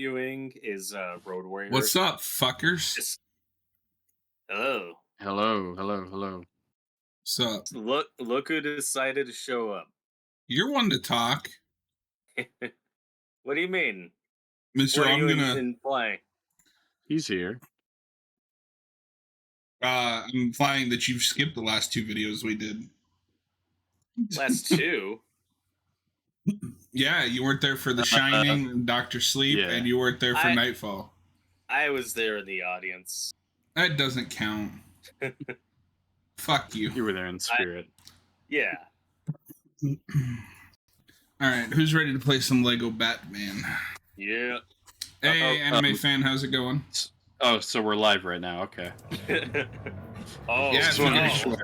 debuting is Road Warrior. What's up, fuckers? Just, hello. Hello. What's up? Look who decided to show up. You're one to talk, What do you mean? Mister. What are I'm you gonna. implying? He's here. I'm implying that you've skipped the last two videos we did. Last two? Yeah, you weren't there for The Shining, Doctor Sleep, yeah. and you weren't there for Nightfall. I was there in the audience. That doesn't count. Fuck you. You were there in spirit. Yeah. Alright, who's ready to play some Lego Batman? Yeah. Hey, anime fan, how's it going? Oh, so we're live right now, okay. Oh, yeah, just want to be sure.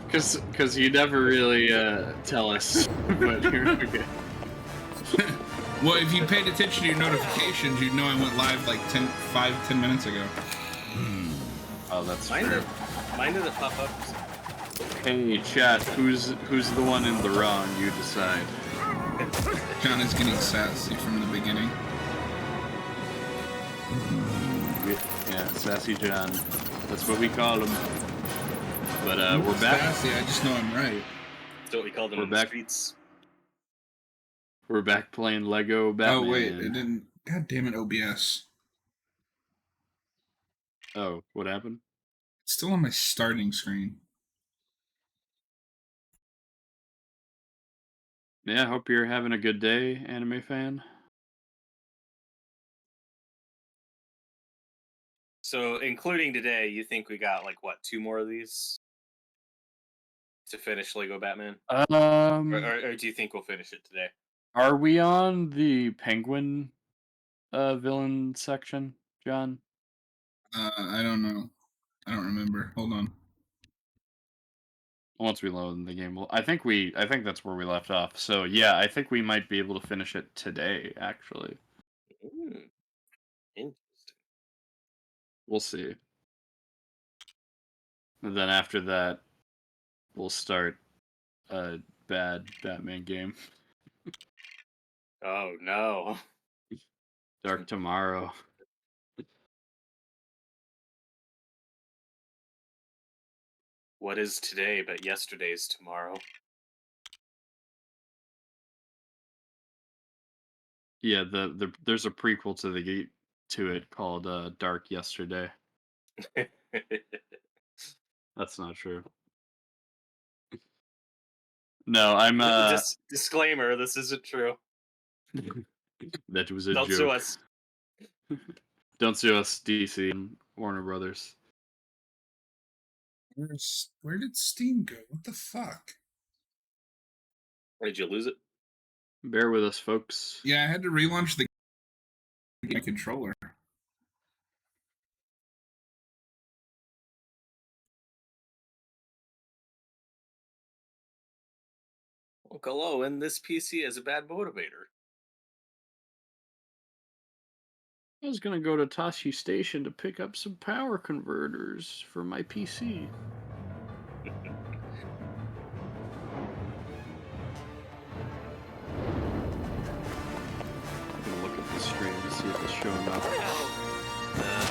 Because you never really tell us. But here we go. Well, if you paid attention to your notifications, you'd know I went live like 10 minutes ago. Oh, that's mine true. Mine didn't pop up. Hey, chat, who's the one in the wrong? You decide. John is getting sassy from the beginning. Yeah, Sassy John. That's what we call him. But we're back. Sassy, I just know I'm right. That's what we call them in the streets. We're back playing Lego Batman. Oh wait, it didn't. God damn it, OBS. Oh, what happened? It's still on my starting screen. Yeah, I hope you're having a good day, anime fan. So, including today, you think we got like what, 2 more of these to finish Lego Batman? Or do you think we'll finish it today? Are we on the Penguin villain section, John? I don't know. I don't remember. Hold on. Once we load the game, I think that's where we left off. So yeah, I think we might be able to finish it today. Actually, Interesting. We'll see. And then after that, we'll start a bad Batman game. Oh no! Dark Tomorrow. What is today but yesterday's tomorrow? Yeah, there's a prequel to it called Dark Yesterday. That's not true. No, I'm disclaimer, this isn't true. That was a Don't joke. sue us. Don't sue us, DC and Warner Brothers. Where did Steam go? What the fuck? Or did you lose it? Bear with us, folks. Yeah, I had to relaunch the controller. Well, hello, and this PC is a bad motivator. I was gonna go to Tashi Station to pick up some power converters for my PC. I'm gonna look at the stream to see if it's showing up.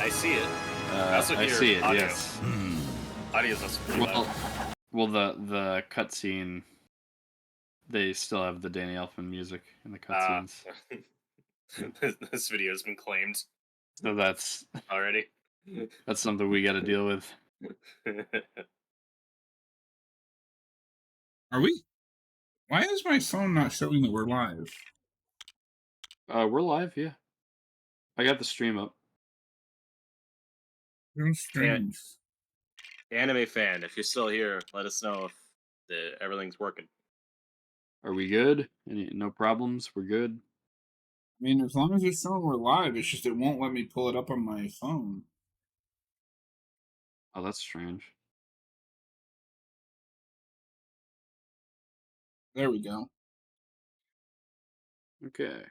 I see it. I see it. Audio. Yes. Audio's also pretty loud. Well, the cutscene. They still have the Danny Elfman music in the cutscenes. This video has been claimed. So that's already. That's something we got to deal with. Are we? Why is my phone not showing that we're live? We're live, yeah. I got the stream up. Streams. Anime fan, if you're still here, let us know if everything's working. Are we good? No problems? We're good? I mean, as long as it's showing we're live, it's just it won't let me pull it up on my phone. Oh, that's strange. There we go. Okay.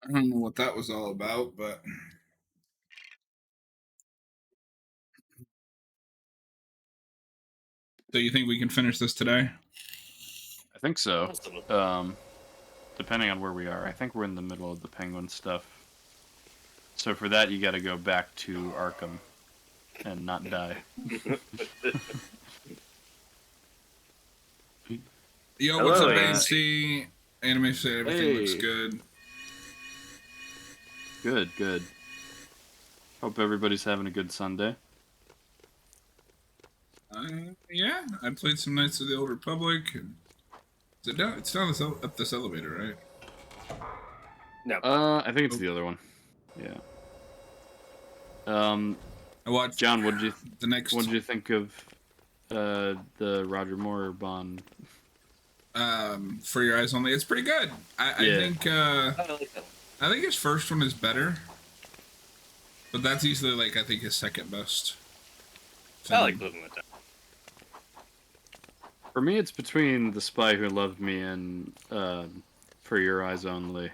I don't know what that was all about, but... So you think we can finish this today? I think so. Depending on where we are. I think we're in the middle of the Penguin stuff. So for that, you got to go back to Arkham and not die. Yo, what's up, Hello, AC? Anime said everything looks good. Good. Hope everybody's having a good Sunday. Yeah, I played some Knights of the Old Republic. And it's down up this elevator, right? No. I think it's the other one. Yeah. I watched John, what did you think of the Roger Moore Bond? For Your Eyes Only? It's pretty good. I think I think his first one is better, but that's easily like I think his second best. I like living with that. For me, it's between The Spy Who Loved Me and For Your Eyes Only.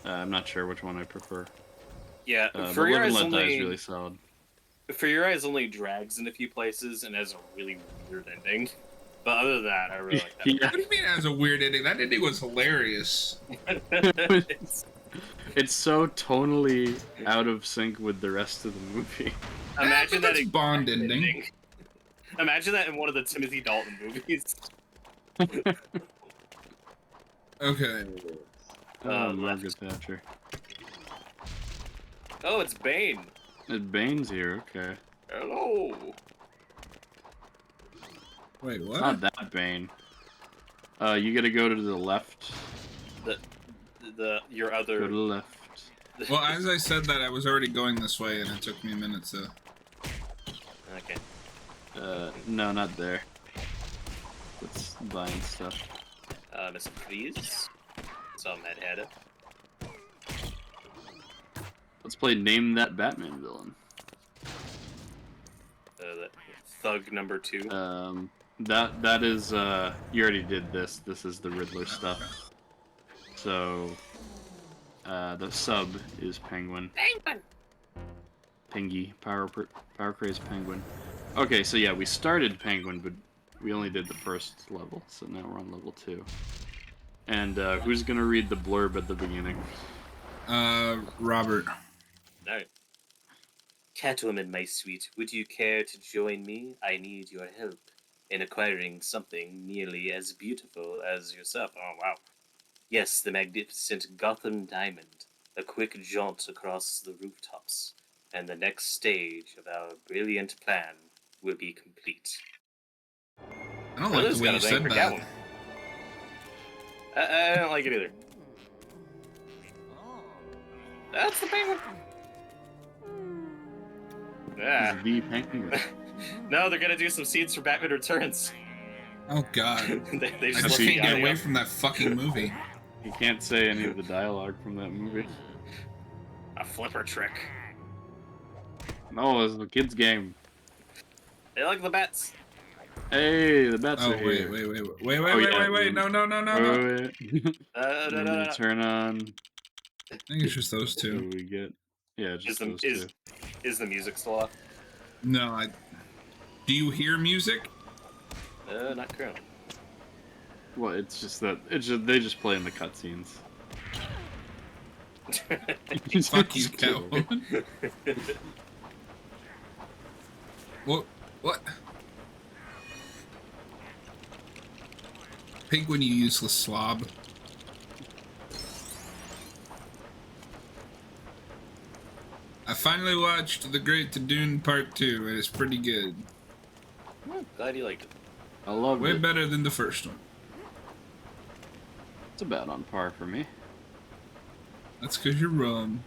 I'm not sure which one I prefer. Yeah, For Your Eyes Only is really solid. For Your Eyes Only drags in a few places and has a really weird ending. But other than that, I really like that. Yeah. What do you mean it has a weird ending? That ending was hilarious. It's so tonally out of sync with the rest of the movie. Imagine that a Bond ending. Imagine that in one of the Timothy Dalton movies. Okay. Margaret Thatcher. Oh, it's Bane. Bane's here, okay. Hello. Wait, what? It's not that Bane. You gotta go to the left. Your other. Go to the left. Well, as I said that, I was already going this way, and it took me a minute to. Okay. No, not there. It's buying stuff. Mr. Freeze. Some head. Let's play Name That Batman Villain. Thug number 2. That is you already did this. This is the Riddler stuff. So the sub is Penguin. Pingy. Power Craze Penguin. Okay, so yeah, we started Penguin, but we only did the first level, so now we're on level 2. And who's gonna read the blurb at the beginning? Robert. Alright. Catwoman, my sweet, would you care to join me? I need your help in acquiring something nearly as beautiful as yourself. Oh, wow. Yes, the magnificent Gotham Diamond. A quick jaunt across the rooftops, and the next stage of our brilliant plan will be complete. I don't like the way you said that. I don't like it either. That's the Penguin. Yeah. The Penguin. No, they're gonna do some scenes for Batman Returns. Oh God. they I just can't get away from that fucking movie. You can't say any of the dialogue from that movie. A flipper trick. No, it's a kid's game. They like the bats. Hey, the bats are here. Wait. No. No. Turn on. I think it's just those two. What do we get? Yeah, just those two. Is the music still off? No, do you hear music? Not currently. Well, it's just that they just play in the cutscenes. Fuck you, Catwoman. What? Penguin, you useless slob. I finally watched The Great to Dune Part 2, and it's pretty good. I'm glad you liked it. I love it. Way better than the first one. It's about on par for me. That's because you're wrong.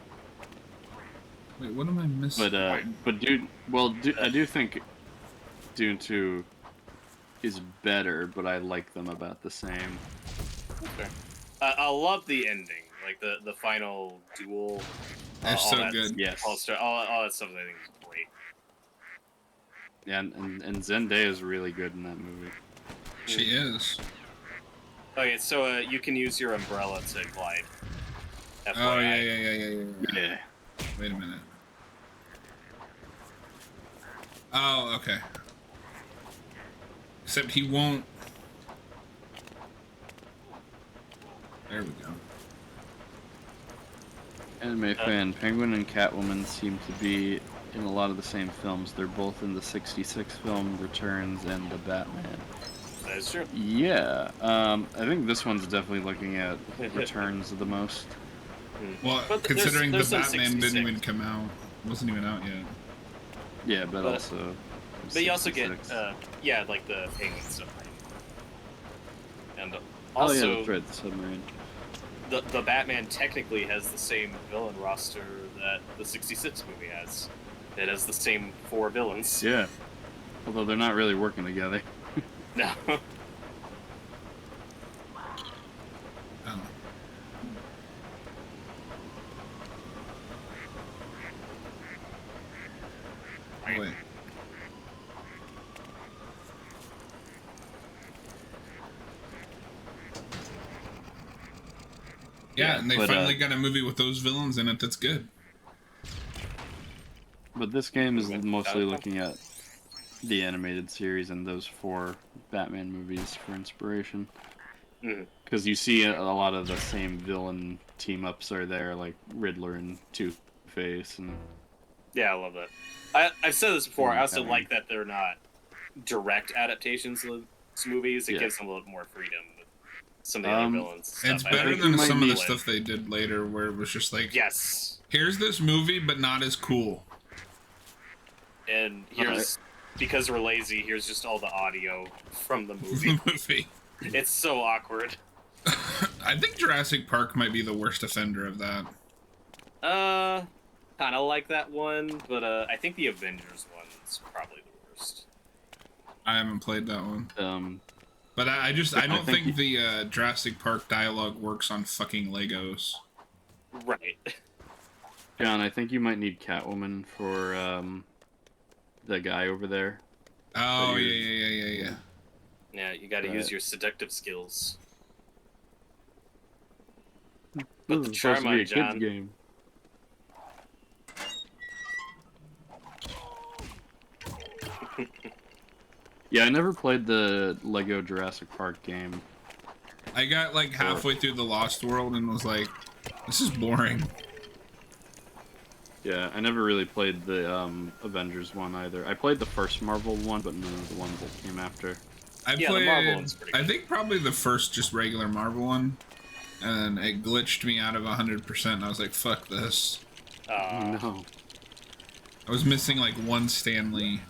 Wait, what am I missing? But I do think Dune 2 is better, but I like them about the same. Okay. I love the ending, like the final duel. That's so good. Yes. All that stuff I think is great. Yeah, and Zendaya is really good in that movie. She is. Okay, so you can use your umbrella to glide. FYI. Oh yeah. Yeah. Wait a minute. Oh, okay. Except he won't. There we go. Anime fan, Penguin and Catwoman seem to be in a lot of the same films. They're both in the 66 film Returns and the Batman. That is true. Yeah, I think this one's definitely looking at Returns the most. Well, But considering there's the some Batman 66. didn't even come out, wasn't even out yet. Yeah, but also. But you also get, 66. yeah, like the Penguin submarine. And Oh also, yeah, that's right, the submarine. the Batman technically has the same villain roster that the 66 movie has. It has the same 4 villains. Yeah. Although they're not really working together. No. Oh. Wait. Yeah, and they but, finally got a movie with those villains in it that's good. But this game is mostly looking at the animated series and those 4 Batman movies for inspiration. Because you see a lot of the same villain team-ups are there, like Riddler and Two-Face. And Yeah, I love that. I've said this before, I also like that they're not direct adaptations of these movies. It gives them a little more freedom with some of the other villains. Stuff. It's better than some of the stuff they did later, where it was just like, yes, here's this movie, but not as cool. And here's, because we're lazy, here's just all the audio from the movie. It's so awkward. I think Jurassic Park might be the worst offender of that. Kind of like that one, but I think the Avengers one is probably the worst. I haven't played that one. But I don't think the Jurassic Park dialogue works on fucking Legos. Right. John, I think you might need Catwoman for the guy over there. Oh, yeah. Yeah, you gotta use your seductive skills. Put the charm on, John. Game. Yeah, I never played the Lego Jurassic Park game. I got like halfway through the Lost World and was like, this is boring. Yeah, I never really played the Avengers one either. I played the first Marvel one, but none of the ones that came after. The Marvel one's pretty good. I think probably the first just regular Marvel one, and it glitched me out of 100%, and I was like, fuck this. No. I was missing like one Stan Lee.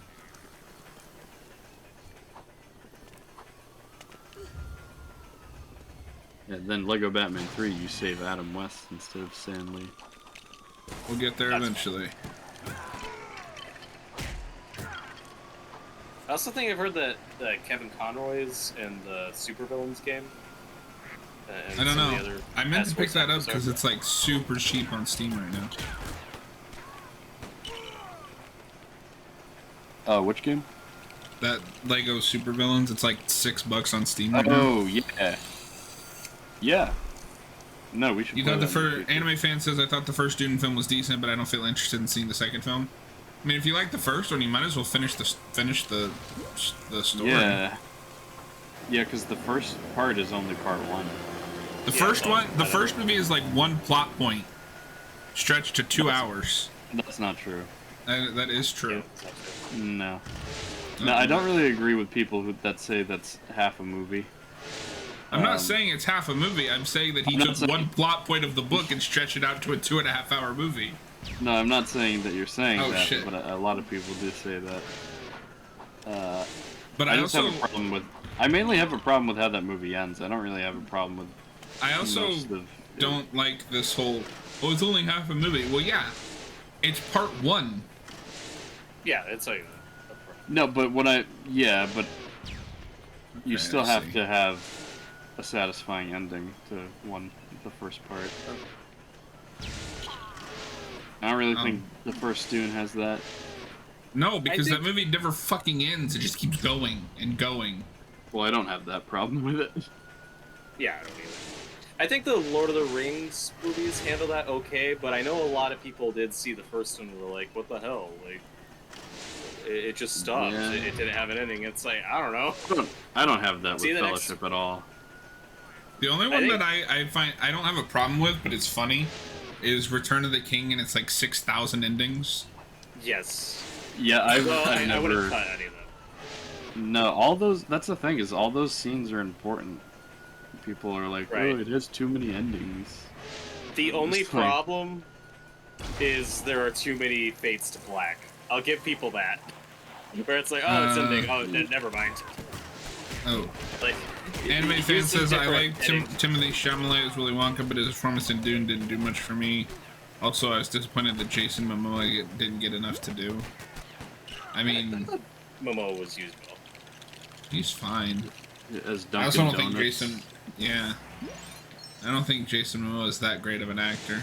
Yeah, then Lego Batman 3, you save Adam West instead of Stan Lee. We'll get there eventually. I also think I've heard that Kevin Conroy's in the Supervillains game. I don't know. I meant to pick that up because it's like super cheap on Steam right now. Which game? That Lego Supervillains. It's like $6 on Steam right now. Oh, yeah. Yeah. No, we should. You thought the first anime fan says I thought the first Dune film was decent, but I don't feel interested in seeing the second film. I mean, if you like the first one, you might as well finish the story. Yeah. Yeah, because the first part is only part 1. The first movie is like one plot point stretched to 2 hours. That's not true. That is true. No. No, I don't really agree with people that say that's half a movie. I'm not saying it's half a movie. I'm saying that he took one plot point of the book and stretched it out to a 2.5-hour movie. No, I'm not saying that you're saying that, shit. but a lot of people do say that. But I also have a problem with. I mainly have a problem with how that movie ends. I don't really have a problem with. I also don't like this whole. Oh, it's only half a movie. Well, yeah, it's part 1. Yeah, it's like. No, but but you still have to have a satisfying ending to the first part. I don't really think the first Dune has that. No, because that movie never fucking ends. It just keeps going and going. Well, I don't have that problem with it. Yeah, I don't either. I think the Lord of the Rings movies handle that okay, but I know a lot of people did see the first one and were like, what the hell? Like, it just stopped. Yeah. It didn't have an ending. It's like, I don't know. I don't have that with Fellowship at all. The only one that I find I don't have a problem with, but it's funny, is Return of the King, and it's like 6,000 endings. Yes. Yeah, I never. wouldn't cut any of them. No, all those. That's the thing, is all those scenes are important. People are like, Right. oh, it has too many endings. The only problem is there are too many fades to black. I'll give people that. Where it's like, oh, it's ending. Oh, never mind. Oh. Like, Anime fan says, I like Timothy Chalamet as Willy Wonka, but his performance in Dune didn't do much for me. Also, I was disappointed that Jason Momoa didn't get enough to do. I mean... Momoa was used well. He's fine. As Dunkin' I also don't Donuts. think Jason... Yeah. I don't think Jason Momoa is that great of an actor.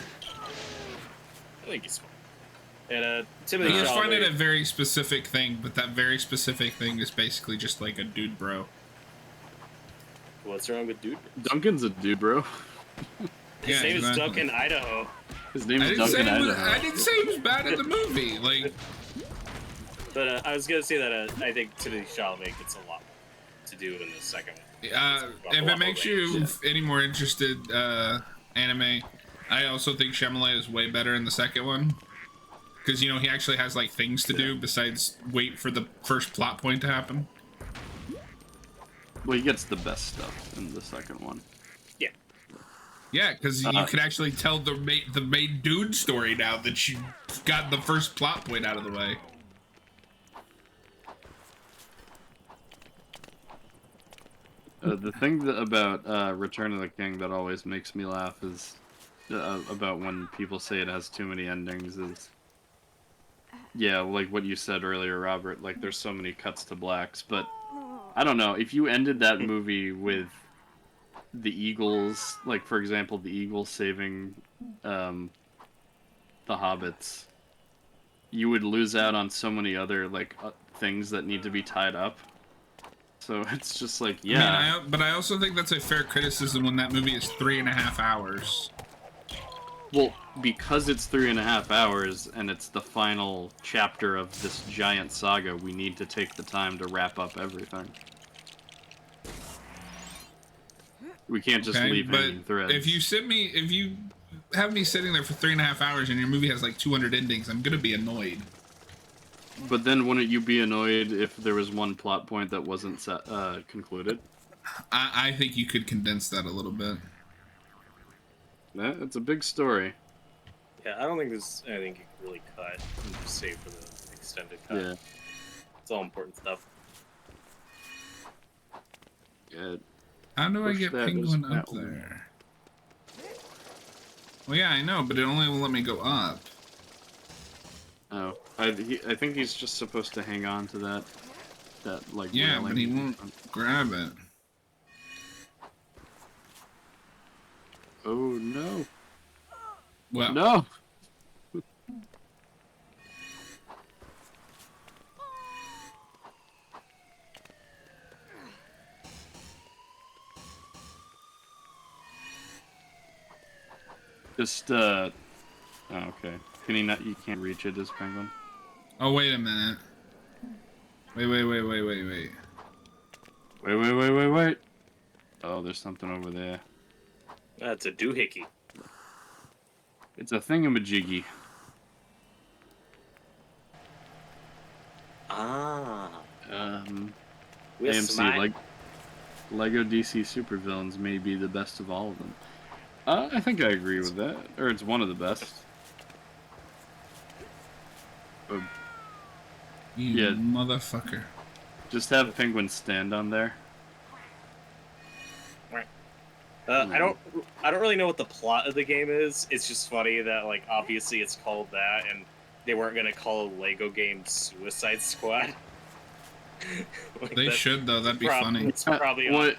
I think he's fine. And Timothy Chalamet... Chalamet... find it a very specific thing, but that very specific thing is basically just like a dude bro. What's wrong with dude? Duncan's a dude, bro. His name is Duncan Idaho. His name is Duncan Idaho. I didn't say he was bad in the movie. Like, but I was gonna say that I think Timothy Chalamet gets a lot to do in the second one. If it makes you any more interested, anime, I also think Chalamet is way better in the second one. Because, you know, he actually has, like, things to do besides wait for the first plot point to happen. Well, he gets the best stuff in the second one. Yeah. Yeah, because you could actually tell the main dude story now that you got the first plot point out of the way. The thing about Return of the King that always makes me laugh is about when people say it has too many endings is, yeah, like what you said earlier, Robert, like there's so many cuts to blacks, but I don't know, if you ended that movie with the Eagles, like for example, the Eagles saving the hobbits, you would lose out on so many other like things that need to be tied up. So it's just like, yeah. I mean, but I also think that's a fair criticism when that movie is 3.5 hours. Well, because it's 3.5 hours and it's the final chapter of this giant saga, we need to take the time to wrap up everything. We can't just leave hanging threads. If you have me sitting there for 3.5 hours and your movie has like 200 endings, I'm gonna be annoyed. But then wouldn't you be annoyed if there was one plot point that wasn't concluded? I think you could condense that a little bit. It's a big story. Yeah, I don't think there's anything you can really cut and just save for the extended cut. Yeah. It's all important stuff. Yeah. How do I get Penguin up there? Well, yeah, I know, but it only will let me go up. Oh, I think he's just supposed to hang on to that like. Yeah, but he won't grab it. Oh no! Well, no. Just oh, okay. Can he not? You can't reach it as Penguin. Oh, wait a minute. Wait. Wait. Oh, there's something over there. That's a doohickey. It's a thingamajiggy. Ah. AMC, like Lego DC supervillains may be the best of all of them. I think I agree with that. Or it's one of the best. You motherfucker. Just have Penguin stand on there. I don't really know what the plot of the game is. It's just funny that, like, obviously it's called that, and they weren't gonna call a Lego game Suicide Squad. Like, they should, though. That'd be funny. It's probably what?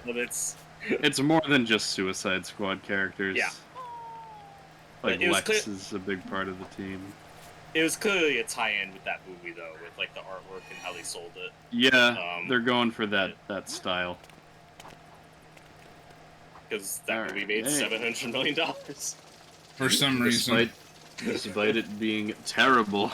It's more than just Suicide Squad characters. Yeah. Like Lex is a big part of the team. It was clearly a tie-in with that movie, though, with like the artwork and how they sold it. Yeah, they're going for that style. Because that movie made $700 million. For some reason. Despite it being terrible.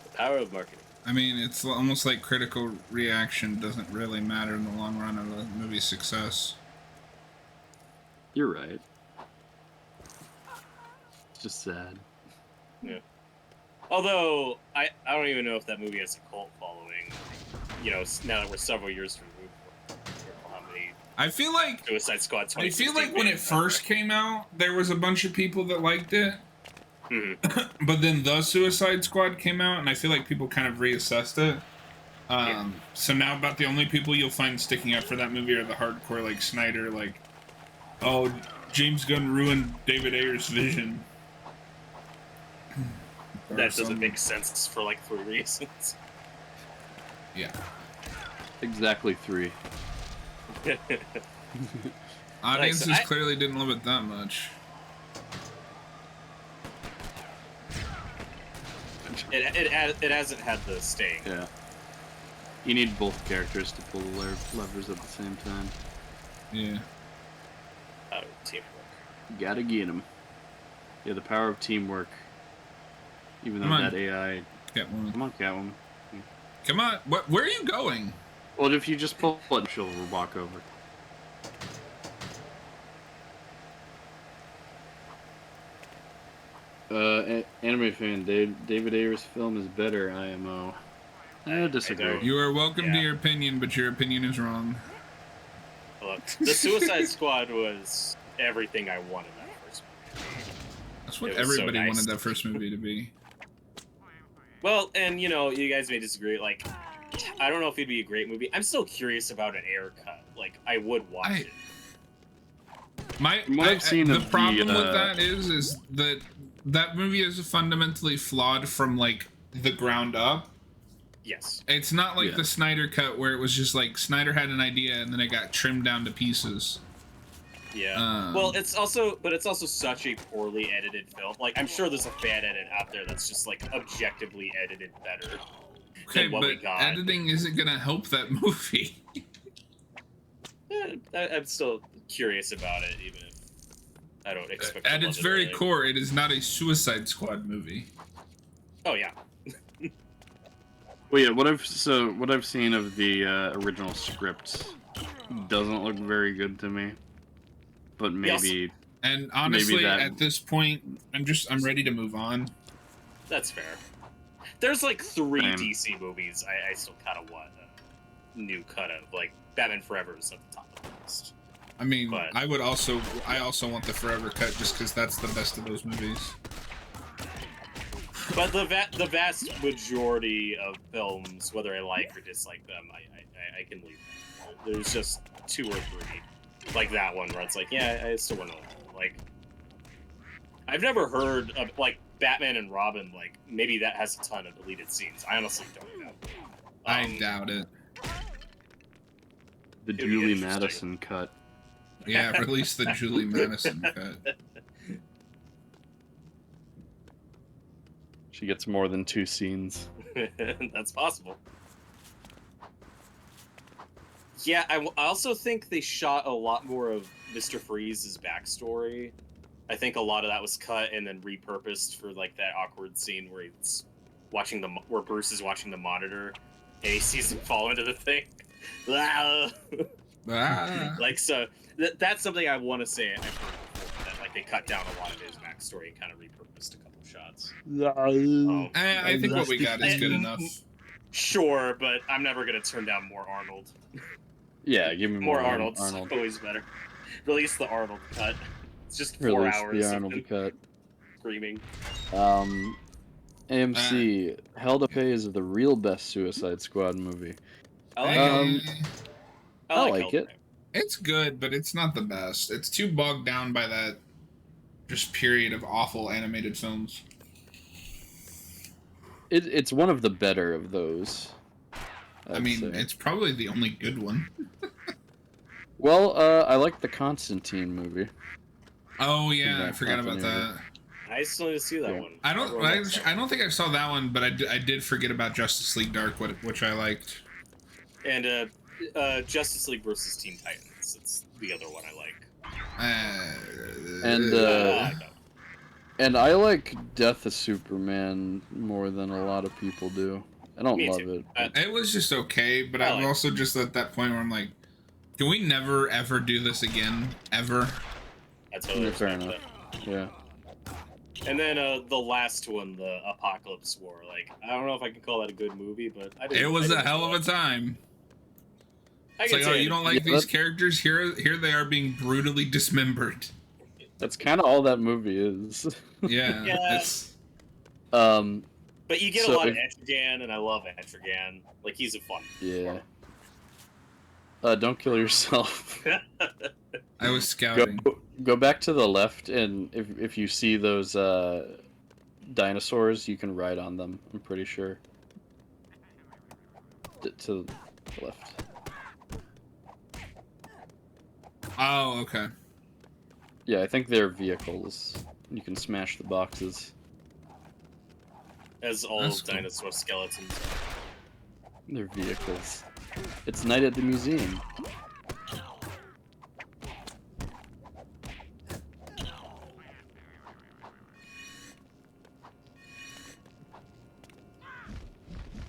The power of marketing. I mean, it's almost like critical reaction doesn't really matter in the long run of the movie's success. You're right. just sad. Yeah. Although I don't even know if that movie has a cult following. You know, now that we're several years removed from how many I feel like Suicide Squad. I feel like when it first came out, there was a bunch of people that liked it. Mm-hmm. But then the Suicide Squad came out, and I feel like people kind of reassessed it. So now about the only people you'll find sticking up for that movie are the hardcore, like Snyder, like, oh, James Gunn ruined David Ayer's vision. That doesn't make sense for like 3 reasons. Yeah. Exactly 3. Audiences clearly didn't love it that much. It hasn't had the sting. Yeah. You need both characters to pull the levers at the same time. Yeah. Teamwork. You gotta get them. Yeah, the power of teamwork. Even though that AI... Catwoman. Come on, Catwoman. Come on. Where are you going? Well, if you just pull it, she'll walk over. Anime fan, David Ayer's film is better, IMO. I disagree. You are welcome to your opinion, but your opinion is wrong. Look, the Suicide Squad was everything I wanted that first movie. That's what everybody wanted that first movie to be. Well, and you know, you guys may disagree. Like, I don't know if it'd be a great movie. I'm still curious about an Ayer cut. Like, I would watch it. The problem with that is that movie is fundamentally flawed from like the ground up. Yes. It's not like the Snyder cut where it was just like Snyder had an idea and then it got trimmed down to pieces. Yeah. Well, it's also such a poorly edited film. Like, I'm sure there's a fan edit out there that's just like objectively edited better. Okay, but editing isn't gonna help that movie. I'm still curious about it, even if I don't expect. At its very core, it is not a Suicide Squad movie. Oh yeah. Well, yeah. What I've seen of the original script doesn't look very good to me. But maybe. And honestly, at this point, I'm ready to move on. That's fair. There's like 3 DC movies I still kind of want a new cut of. Like Batman Forever is at the top of the list. I mean, I also want the Forever cut just because that's the best of those movies. But the vast majority of films, whether I like or dislike them, I can leave. There's just 2 or 3, like that one, where it's like, yeah, I still want to like. I've never heard of like Batman and Robin. Like maybe that has a ton of deleted scenes. I honestly don't know. I doubt it. The Julie Madison cut. Yeah, release the Julie Madison cut. She gets more than 2 scenes. That's possible. Yeah, I also think they shot a lot more of Mr. Freeze's backstory. I think a lot of that was cut and then repurposed for like that awkward scene where he's watching where Bruce is watching the monitor and he sees him fall into the thing. Like, so that's something I want to say. I've heard before, that like they cut down a lot of his backstory and kind of repurposed a couple shots. I think what we got is good enough. Sure, but I'm never gonna turn down more Arnold. Yeah, give me more Arnold. Always better. Release the Arnold cut. It's just 4 hours. The Arnold cut. Screaming. AMC, Hell to Pay is the real best Suicide Squad movie. I like it. It's good, but it's not the best. It's too bogged down by that just period of awful animated films. It's one of the better of those. I'd say. It's probably the only good one. Well, I like the Constantine movie. Oh yeah, I forgot about that. I still need to see that one. I don't think I saw that one, but I did forget about Justice League Dark, which I liked. And Justice League versus Teen Titans. It's the other one I like. And I like Death of Superman more than a lot of people do. I don't love it. It was just okay, but I'm also just at that point where I'm like, can we never ever do this again? Ever? That's totally fair enough. Yeah. And then the last one, the Apocalypse War. Like, I don't know if I can call that a good movie, but it was a hell of a time. It's like, oh, you don't like these characters? Here they are being brutally dismembered. That's kind of all that movie is. Yeah. It's. But you get a lot of Etrigan, and I love Etrigan. Like, he's a fun. Yeah. Don't kill yourself. I was scouting. Go back to the left, and if you see those dinosaurs, you can ride on them. I'm pretty sure. To the left. Oh, okay. Yeah, I think they're vehicles. You can smash the boxes. As all dinosaur skeletons. They're vehicles. It's night at the museum.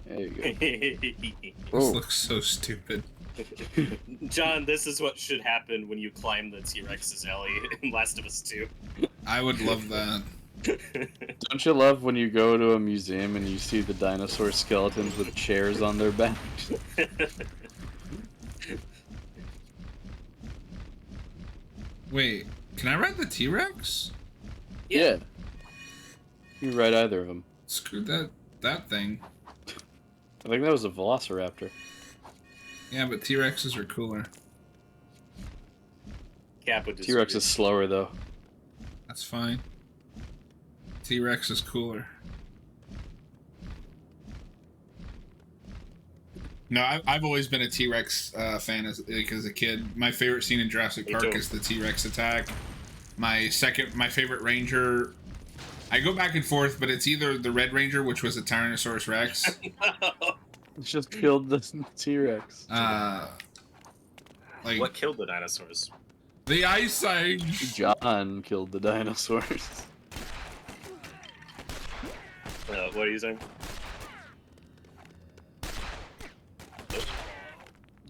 There you go. This looks so stupid. John, this is what should happen when you climb the T-Rex's alley in Last of Us 2. I would love that. Don't you love when you go to a museum and you see the dinosaur skeletons with chairs on their back? Wait, can I ride the T-Rex? Yeah. You can ride either of them. Screw that thing. I think that was a Velociraptor. Yeah, but T-Rexes are cooler. T-Rex is slower, though. That's fine. T-Rex is cooler. No, I've always been a T-Rex fan as a kid. My favorite scene in Jurassic Park is the T-Rex attack. My favorite Ranger... I go back and forth, but it's either the Red Ranger, which was a Tyrannosaurus Rex. It's just killed the T-Rex. Like, what killed the dinosaurs? The Ice Age! John killed the dinosaurs. What are you saying?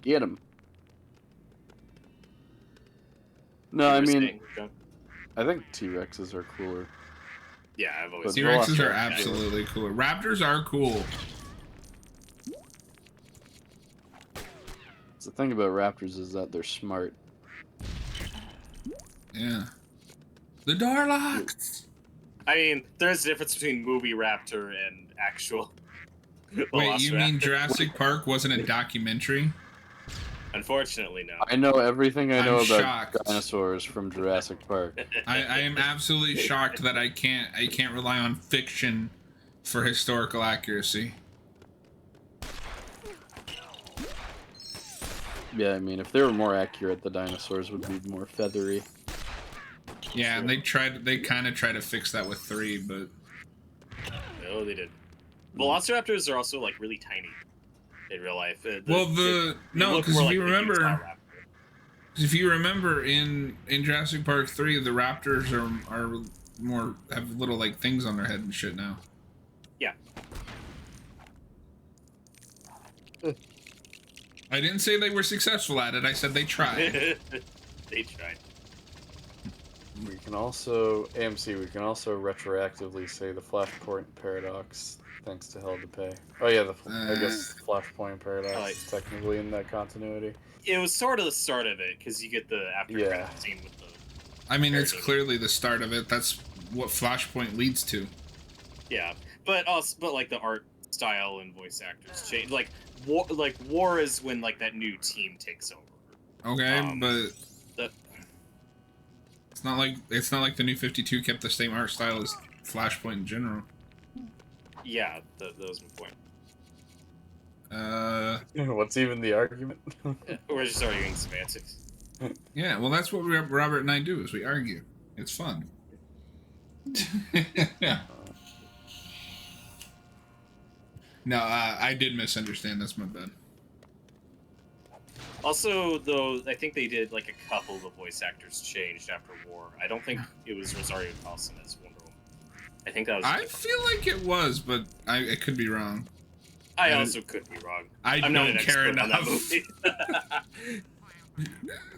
Get him. No, I mean, I think T-Rexes are cooler. Yeah, I've always... T-Rexes are absolutely cooler. Raptors are cool. The thing about raptors is that they're smart. Yeah. The door locked! I mean, there's a difference between movie raptor and actual... Wait, you mean Jurassic Park wasn't a documentary? Unfortunately, no. I know everything I know about shocked. dinosaurs from Jurassic Park. I am absolutely shocked that I can't rely on fiction for historical accuracy. Yeah, I mean, if they were more accurate, the dinosaurs would be more feathery. Yeah, and they kind of tried to fix that with 3, but... No, they did. Velociraptors are also, like, really tiny in real life. No, because if you remember in Jurassic Park 3, the raptors are more, have little, like, things on their head and shit now. Yeah. I didn't say they were successful at it. I said they tried. They tried. We can also, AMC, we can also retroactively say the Flashpoint paradox, thanks to Hell to Pay. Oh yeah, I guess Flashpoint paradox is technically in that continuity. It was sort of the start of it, because you get the after-credit scene with the... I mean, it's clearly the start of it. That's what Flashpoint leads to. Yeah, but like the art style and voice actors change. Like War is when like that new team takes over. Okay, but it's not like the New 52 kept the same art style as Flashpoint in general. Yeah, that was my point. What's even the argument? We're just arguing semantics. Yeah, well, that's what Robert and I do, is we argue. It's fun. Yeah. No, I did misunderstand. That's my bad. Also, though, I think they did, like, a couple of the voice actors changed after War. I don't think it was Rosario Dawson as Wonder Woman. I think that was... I feel like it was, but I could be wrong. I also could be wrong. I'm don't care enough. On that movie.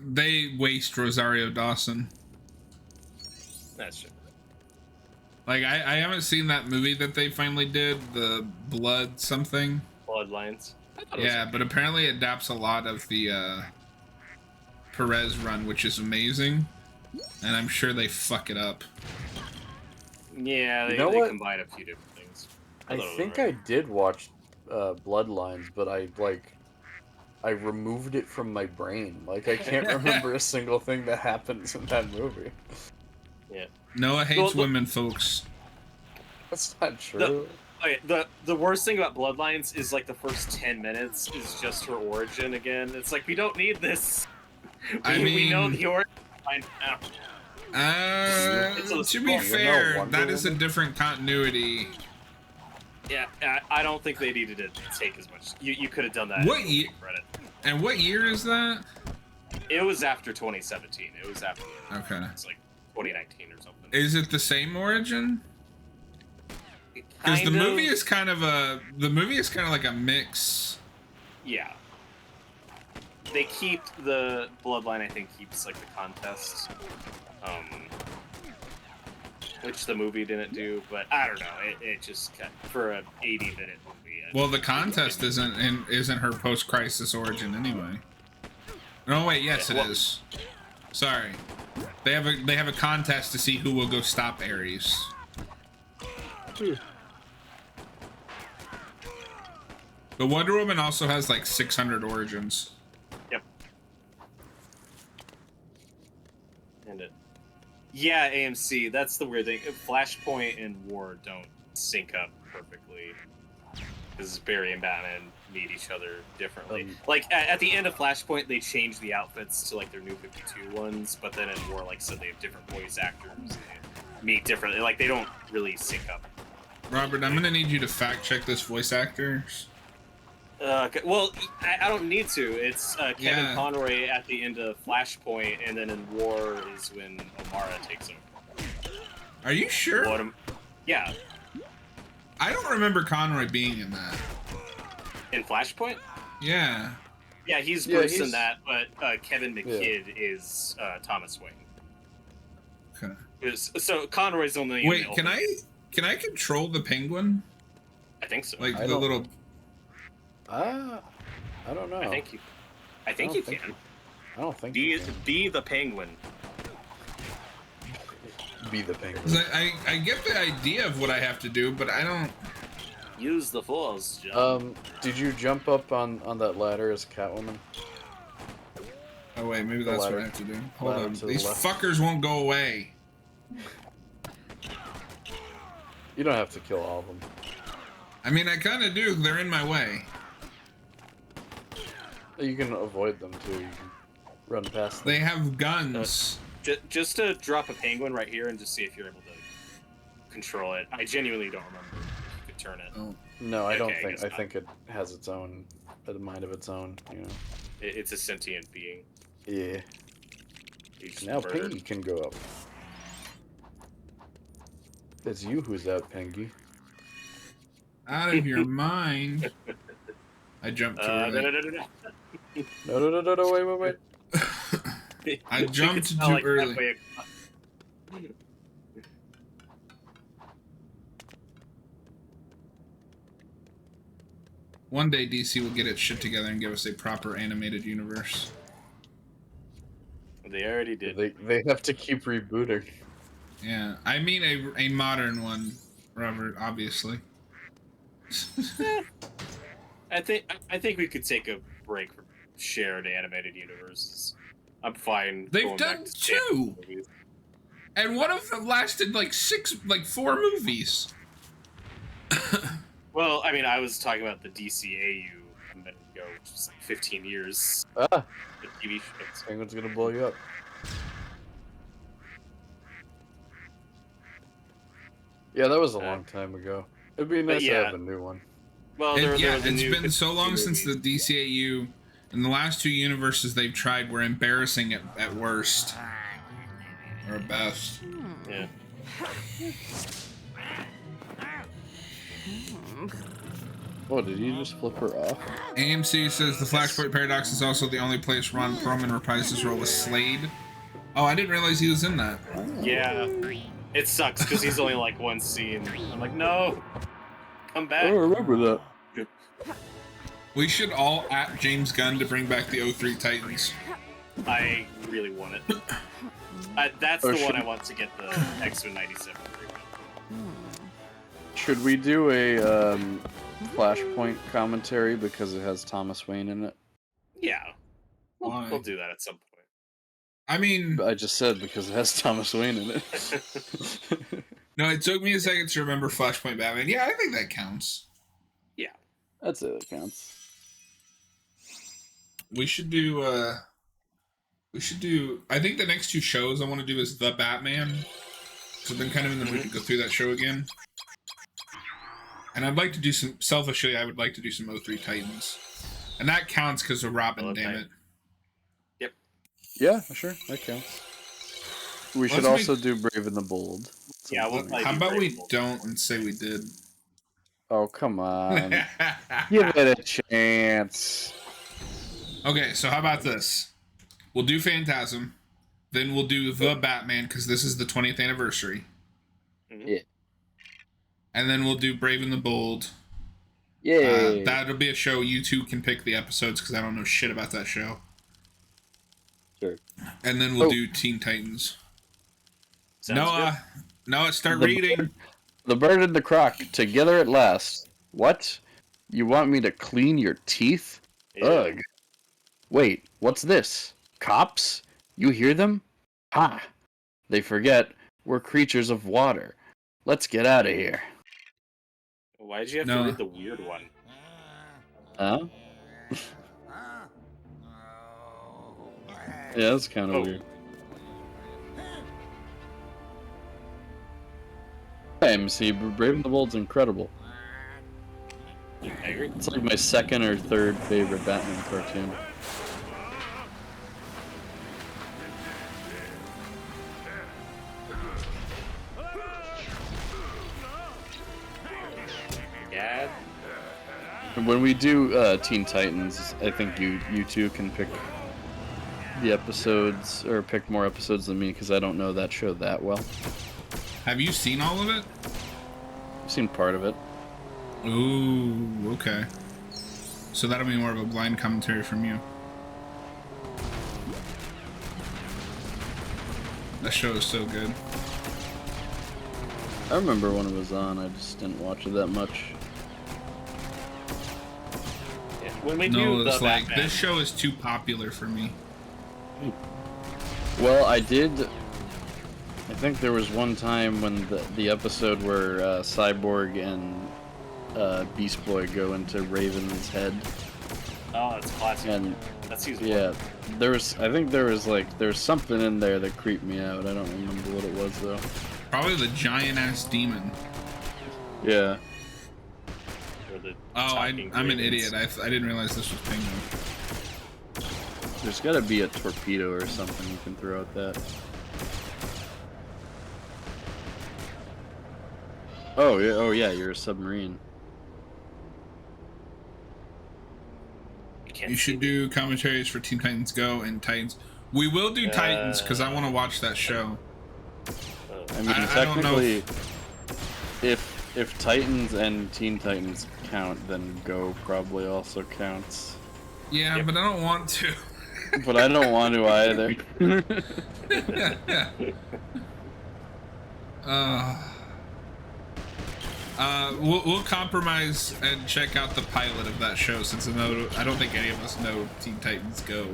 They waste Rosario Dawson. That's true. Like, I haven't seen that movie that they finally did, the Blood something. Bloodlines. Yeah, but apparently it adapts a lot of the Perez run, which is amazing. And I'm sure they fuck it up. Yeah, they combine a few different things. I think I did watch Bloodlines, but I removed it from my brain. Like, I can't remember a single thing that happens in that movie. Yeah. Noah hates women, folks. That's not true. The worst thing about Bloodlines is like the first 10 minutes is just her origin again. It's like, we don't need this. We know the origin by now. To be fair, that is a different continuity. Yeah, I don't think they needed to take as much. You could have done that. What year? And what year is that? It was after 2017. It was after. Okay. It's like 2019 or something. Is it the same origin? Because the movie is kind of like a mix. Yeah. They keep the Bloodline. I think keeps like the contest, which the movie didn't do. But I don't know. It just for a 80-minute movie. Well, the contest isn't her post-crisis origin anyway. No, wait. Yes, it is. Sorry. They have a contest to see who will go stop Ares. But Wonder Woman also has like 600 origins. Yep. And yeah, AMC. That's the weird thing. Flashpoint and War don't sync up perfectly. Because Barry and Batman meet each other differently. Like at the end of Flashpoint, they change the outfits to like their New 52 ones, but then in War, like so they have different voice actors and meet differently. Like they don't really sync up. Robert, I'm gonna need you to fact check this voice actors. Well, I don't need to. It's Kevin Conroy at the end of Flashpoint, and then in War is when O'Mara takes over. Are you sure? Yeah. I don't remember Conroy being in that. In Flashpoint? Yeah. Yeah, he's Bruce in that, but Kevin McKidd is Thomas Wayne. Okay. So Conroy's only. Wait, can I control the Penguin? I think so. Like the little. I don't know. I think you can. I don't think. Be the Penguin. Be the Penguin. I get the idea of what I have to do, but I don't. Use the Force, John. Did you jump up on that ladder as Catwoman? Oh wait, maybe that's what I have to do. Hold on, these fuckers won't go away. You don't have to kill all of them. I mean, I kind of do. They're in my way. You can avoid them too. You can run past them. They have guns. Just to drop a penguin right here and just see if you're able to control it. I genuinely don't remember if you could turn it. Oh. No, I don't think. I think it has its own, a mind of its own. You know. It's a sentient being. Yeah. Now Pingy can go up. It's you who's out, Pingy. Out of your mind. I jumped too early. No, wait. I jumped too early. One day DC will get its shit together and give us a proper animated universe. They already did. They have to keep rebooting. Yeah, I mean a modern one, Robert, obviously. I think we could take a break from shared animated universes. I'm fine. They've done 2, and one of them lasted like 4 movies. Well, I mean, I was talking about the DCAU a minute ago, which was like 15 years. The TV shows. Penguin's gonna blow you up. Yeah, that was a long time ago. It'd be nice to have a new one. Well, it's been so long since the DCAU, and the last 2 universes they've tried were embarrassing at worst. Or best. Yeah. Oh, did you just flip her off? AMC says the Flashpoint Paradox is also the only place Ron Perlman reprised his role as Slade. Oh, I didn't realize he was in that. Yeah. It sucks because he's only like one scene. I'm like, no, come I back. don't remember that. We should all at James Gunn to bring back the 03 Titans. I really want it. That's the one I want to get the X-Men 97 reboot. Should we do a Flashpoint commentary because it has Thomas Wayne in it? Yeah, Why? we'll do that at some point. I mean, I just said because it has Thomas Wayne in it. no, it took me a second to remember Flashpoint Batman. Yeah, I think that counts. Yeah. That's it. That counts. We should do. I think the next two shows I want to do is The Batman. Because I've been kind of in the mood to go through that show again. And I'd like to do some. Selfishly, I would like to do some 03 Titans. And that counts because of Robin, damn it. Yep. Yeah, sure. That counts. We should also do Brave and the Bold. Yeah, we'll How about we don't and say we did? Oh, come on. Give it a chance. Okay, so how about this? We'll do Phantasm. Then we'll do The Batman because this is the 20th anniversary. Yeah. And then we'll do Brave and the Bold. Yeah. That'll be a show you two can pick the episodes because I don't know shit about that show. Sure. And then we'll do Teen Titans. Sounds Noah, start reading. The Bird and the Croc, together at last. What? You want me to clean your teeth? Yeah. Ugh. Wait, what's this? Cops? You hear them? Ha! They forget we're creatures of water. Let's get out of here. Why did you have to read the weird one? Huh? Yeah, that's kind of weird. Hey, see, Brave and the Bold's incredible. I agree. It's like my second or third favorite Batman cartoon. Yeah. When we do Teen Titans, I think you two can pick the episodes, or pick more episodes than me, because I don't know that show that well. Have you seen all of it? I've seen part of it. Ooh, okay. So that'll be more of a blind commentary from you. That show is so good. I remember when it was on, I just didn't watch it that much. Yeah. When we No, do it's the like, Batman, this show is too popular for me. Well, I think there was one time when the episode where Cyborg and Beast Boy go into Raven's head. Oh, it's classic. And That's season yeah, I think there was something in there that creeped me out. I don't remember what it was though. Probably the giant ass demon. Yeah. Oh, I'm an idiot. I didn't realize this was Penguin. There's gotta be a torpedo or something you can throw at that. Oh yeah, you're a submarine. You should do commentaries for Teen Titans Go and Titans. We will do Titans because I want to watch that show. I mean, I don't know technically, if Titans and Teen Titans count, then Go probably also counts. Yeah, but I don't want to. But I don't want to either. We'll compromise and check out the pilot of that show since I don't think any of us know Teen Titans Go.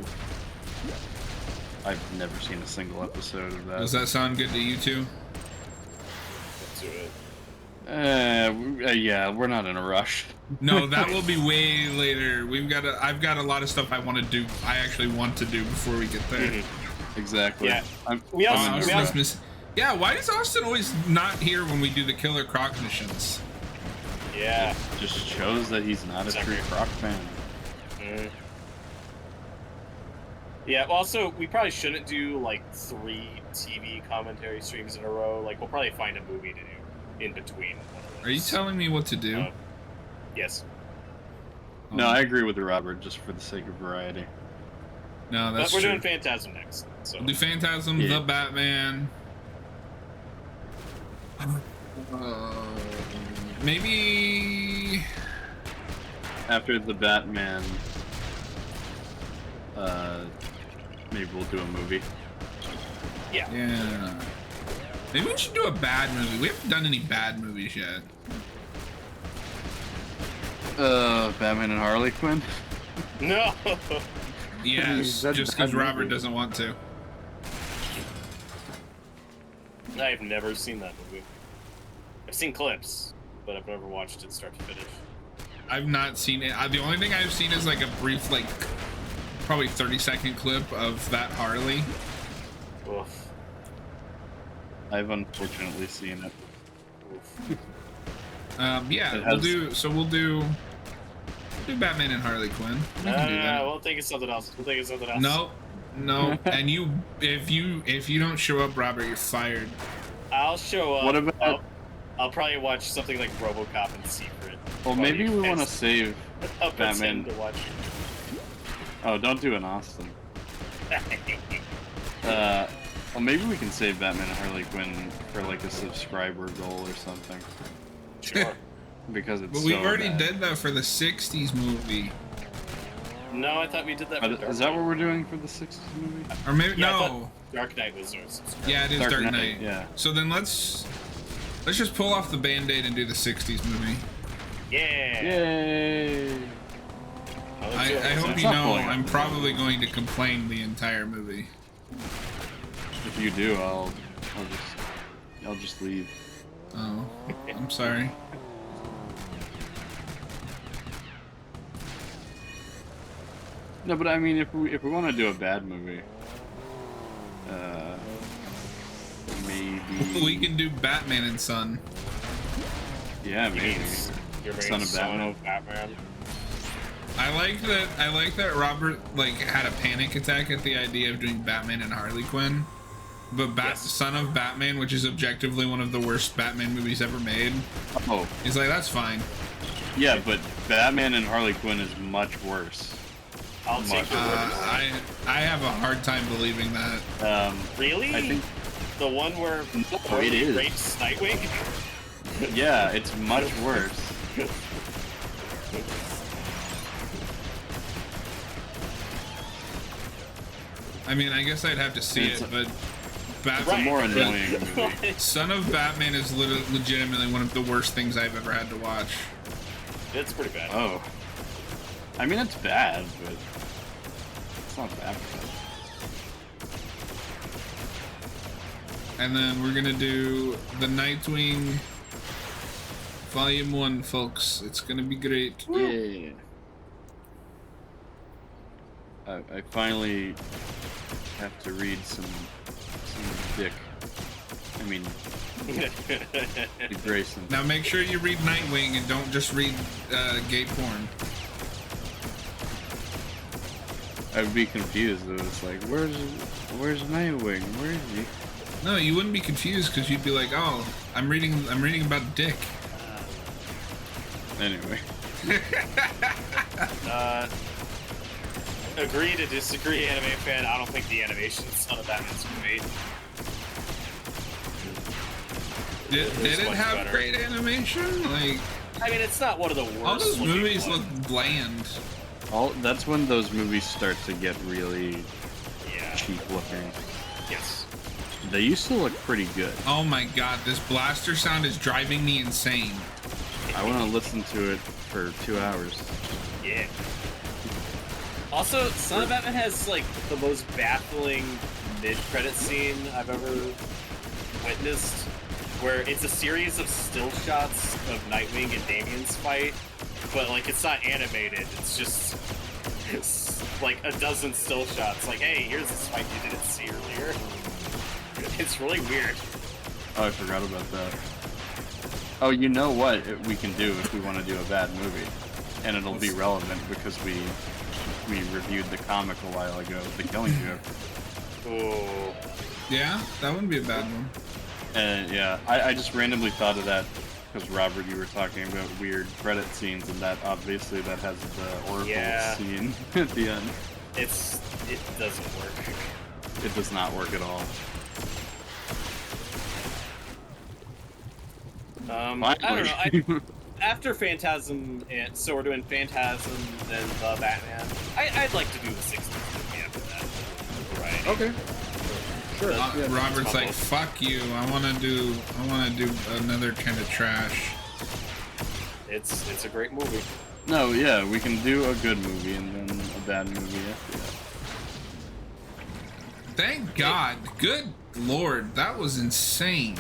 I've never seen a single episode of that. Does that sound good to you two? Yeah, we're not in a rush. No, that will be way later. I've got a lot of stuff I want to do. I actually want to do before we get there. Exactly. Yeah. Yeah, why is Austin always not here when we do the Killer Croc missions? Yeah. It just shows that he's not a true Croc fan. Yeah, also, we probably shouldn't do, like, 3 TV commentary streams in a row. Like, we'll probably find a movie to do in between. Are you telling me what to do? Yes. No, I agree with Robert, just for the sake of variety. No, that's But we're true. doing Phantasm next. So. We'll do Phantasm, The Batman. Maybe After the Batman, maybe we'll do a movie. Yeah. Yeah. Maybe we should do a bad movie. We haven't done any bad movies yet. Batman and Harley Quinn. No. Yes, That's just a because bad Robert movie. doesn't want to. I've never seen that movie. I've seen clips, but I've never watched it start to finish. I've not seen it. The only thing I've seen is like a brief, like, probably 30-second clip of that Harley. Oof. I've unfortunately seen it. Oof. Yeah, It we'll has- do Batman and Harley Quinn. We can do that. We'll think of something else. No, and if you don't show up, Robert, you're fired. I'll show up. What about- I'll probably watch something like RoboCop in secret. Well, maybe we want to save. I'll Batman. pretend to watch Oh, don't do an Austin. it. Well, maybe we can save Batman and Harley Quinn for like a subscriber goal or something. Sure. Because it's But we so already bad. did that for the 60s movie. No, I thought we did that. For Dark Is that Knight. what we're doing for the 60s movie? Or maybe, Yeah, I no. Dark Knight was ours. Yeah, it is Dark Knight. Yeah. So then let's just pull off the Band-Aid and do the 60s movie. Yeah. Yay! I hope It's you not know pulling I'm off. probably going to complain the entire movie. If you do, I'll just leave. Oh, I'm sorry. No, but I mean, if we want to do a bad movie, maybe We can do Batman and Son. Yeah, maybe. You're Son of Batman. Batman. I like that Robert like had a panic attack at the idea of doing Batman and Harley Quinn. But Yes. Son of Batman, which is objectively one of the worst Batman movies ever made, Oh, he's like, that's fine. yeah, but Batman and Harley Quinn is much worse. I'll take your word. I have a hard time believing that. Really? I think, The one where it is. rapes Nightwing? yeah, it's much worse. I mean, I guess I'd have to see It's it, but It's a more annoying movie. Son of Batman is legitimately one of the worst things I've ever had to watch. It's pretty bad. Oh. I mean, it's bad, but it's not that bad. And then we're gonna do the Nightwing Volume 1, folks. It's gonna be great. Yeah. I finally have to read some Dick. I mean, Dick Grayson. Now make sure you read Nightwing and don't just read gay porn. I would be confused. It was like, where's Nightwing? Where is he? No, you wouldn't be confused because you'd be like, oh, I'm reading about Dick. Anyway. Agree to disagree, anime fan. I don't think the animation Son of Batman's great. Did It's it much have better. great animation? Like, I mean, it's not one of the worst. all those looking movies ones. look bland. That's when those movies start to get really Yeah. cheap looking. Yes. They used to look pretty good. Oh my god, this blaster sound is driving me insane. I want to listen to it for 2 hours. Yeah. Also, Son of Batman has like the most baffling mid-credit scene I've ever witnessed, where it's a series of still shots of Nightwing and Damian's fight, but like it's not animated. It's just like a dozen still shots. Like, hey, here's this fight you didn't see earlier. It's really weird. Oh, I forgot about that. Oh, you know what we can do if we want to do a bad movie, and it'll be relevant because we reviewed the comic a while ago, The Killing Joke. Oh. Yeah, that wouldn't be a bad one. And yeah, I just randomly thought of that because Robert, you were talking about weird credit scenes, and that obviously that has the Oracle Yeah. scene at the end. It doesn't work. It does not work at all. I don't know. After Phantasm, and so we're doing Phantasm, then the Batman. I'd like to do the 60s movie after that. Right. Okay. Sure. Yeah. Robert's like, fuck you. I wanna do another kind of trash. It's a great movie. No, yeah, we can do a good movie and then a bad movie after that. Thank God. Good Lord, that was insane.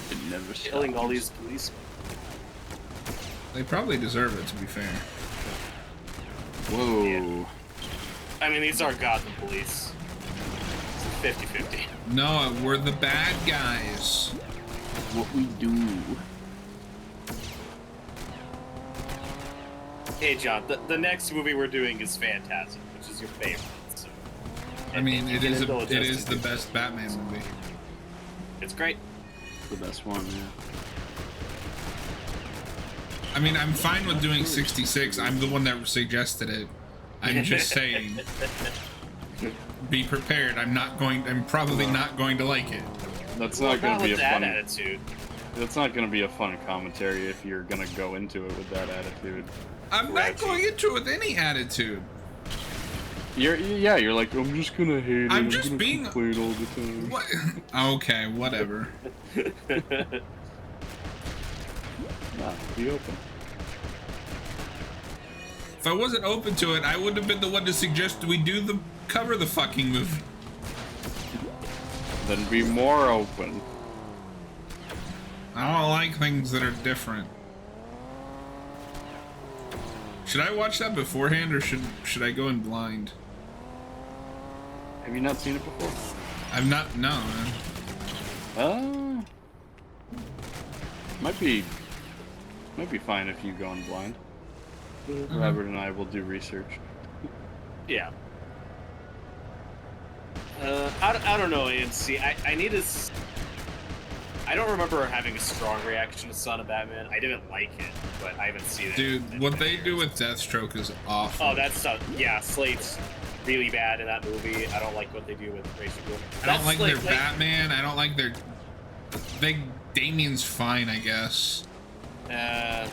It never stops. Killing all these policemen. They probably deserve it, to be fair. Whoa. Yeah. I mean, these are Gotham police. It's 50-50. No, we're the bad guys. What we do. Hey, John, the next movie we're doing is Phantasm, which is your favorite. So, I mean, it is indulge the best Batman movie. It's great. The best one, yeah. I mean, I'm fine with doing 66. I'm the one that suggested it. I'm just saying. Be prepared. I'm probably not going to like it. That's not going to be a fun attitude. That's not going to be a fun commentary if you're going to go into it with that attitude. I'm not going into it with any attitude. You're like, I'm just gonna hate it. I'm just being complain all the time. What? Okay, whatever. Nah, be open. If I wasn't open to it, I would have been the one to suggest we cover the fucking movie. Then be more open. I don't like things that are different. Should I watch that beforehand or should I go in blind? Have you not seen it before? I've not. No. Might be fine if you go in blind. Robert and I will do research. Yeah. I don't know, AMC. I need to. I don't remember having a strong reaction to Son of Batman. I didn't like it, but I haven't seen it. Dude, what they do with Deathstroke is awful. Oh, that's yeah. Slate's really bad in that movie. I don't like what they do with Rachel Gould. I don't like their Batman. I don't like their. Damien's fine, I guess. I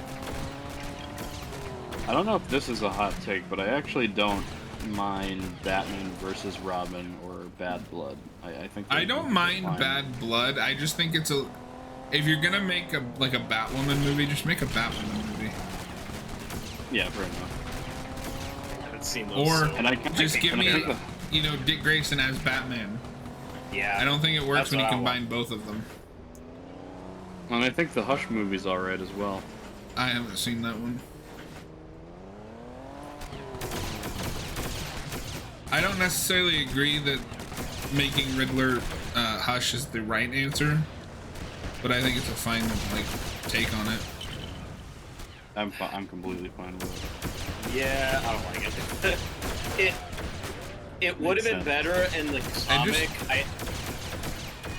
don't know if this is a hot take, but I actually don't mind Batman versus Robin or Bad Blood. I think I don't mind fine. Bad Blood. I just think it's a. If you're gonna make a Batwoman movie, just make a Batwoman movie. Yeah, fair enough. I haven't seen those. Or so just give me, Dick Grayson as Batman. Yeah. I don't think it works when you combine both of them. And I think the Hush movie's alright as well. I haven't seen that one. I don't necessarily agree that making Riddler Hush is the right answer, but I think it's a fine take on it. I'm completely fine with it. Yeah, I don't like it. It would have been better in the comic.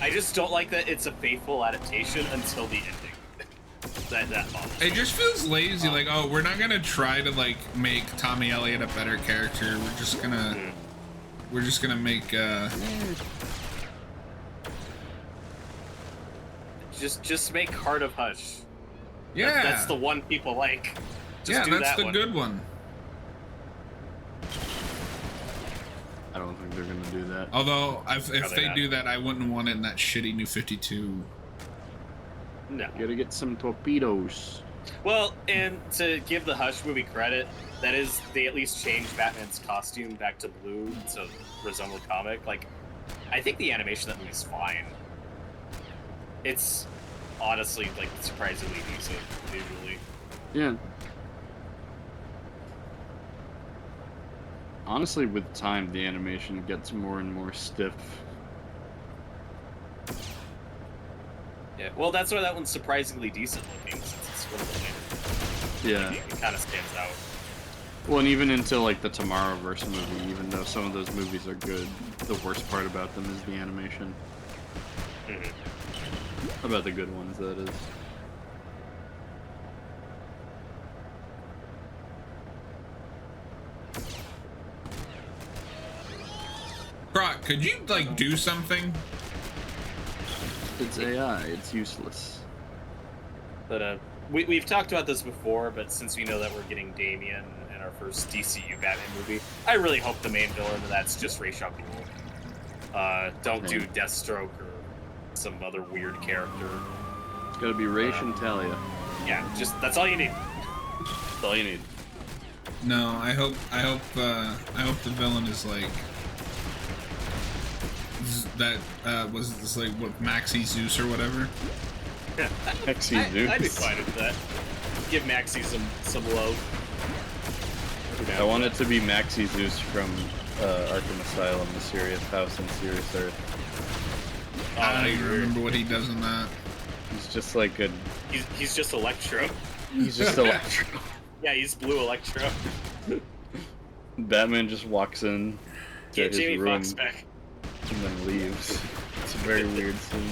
I just don't like that it's a faithful adaptation until the ending. that bothers me. It just feels lazy. Like, oh, we're not gonna try to make Tommy Elliott a better character. We're just gonna make just make Heart of Hush. Yeah, that's the one people like. Just that's the good one. I don't think they're gonna do that. Although, if they do that, I wouldn't want it in that shitty New 52. No. Gotta get some torpedoes. Well, and to give the Hush movie credit, that is, they at least changed Batman's costume back to blue to resemble the comic. I think the animation of that movie's fine. It's honestly, surprisingly decent visually. Yeah. Honestly, with time, the animation gets more and more stiff. Yeah, well, that's why that one's surprisingly decent looking, since it's scribbling. Yeah. It kind of stands out. Well, and even into the Tomorrowverse movie, even though some of those movies are good, the worst part about them is the animation. Mm-hmm. About the good ones, that is. Croc, could you do something? It's AI. It's useless. But we've talked about this before, but since we know that we're getting Damian in our first DCU Batman movie, I really hope the main villain of that's just Ra's al Ghul. Don't do Deathstroke or some other weird character. It's gotta be Ra's and Talia. Yeah, just that's all you need. That's all you need. No, I hope the villain is like that. Was this like what Maxi Zeus or whatever? Maxi Zeus. I'd be fine with that. Give Maxi some love. I want it to be Maxi Zeus from Arkham Asylum, Mysterious House and Serious Earth. I don't even remember what he does in that. He's just like a. He's just Electro. He's just Electro. Yeah, he's blue Electro. Batman just walks in to his Jamie room Foxx back. and then leaves. It's a very weird scene.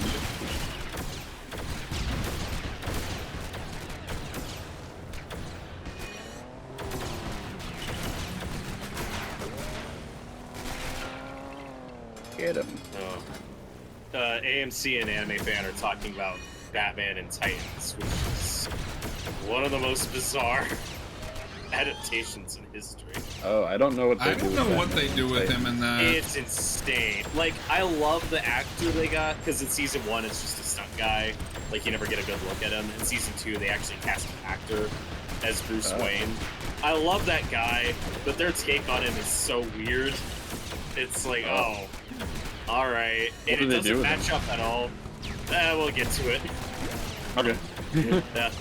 Get him. AMC and Anime Fan are talking about Batman and Titans, which is one of the most bizarre adaptations in history. Oh, I don't know what they do. I don't know what they do with him in that. It's insane. Like, I love the actor they got, because in season 1 it's just a stunt guy. Like, you never get a good look at him. In season 2 they actually cast an actor as Bruce Wayne. I love that guy, but their take on him is so weird. It's like, oh, alright. And it doesn't match up at all. We'll get to it. Okay. Yeah.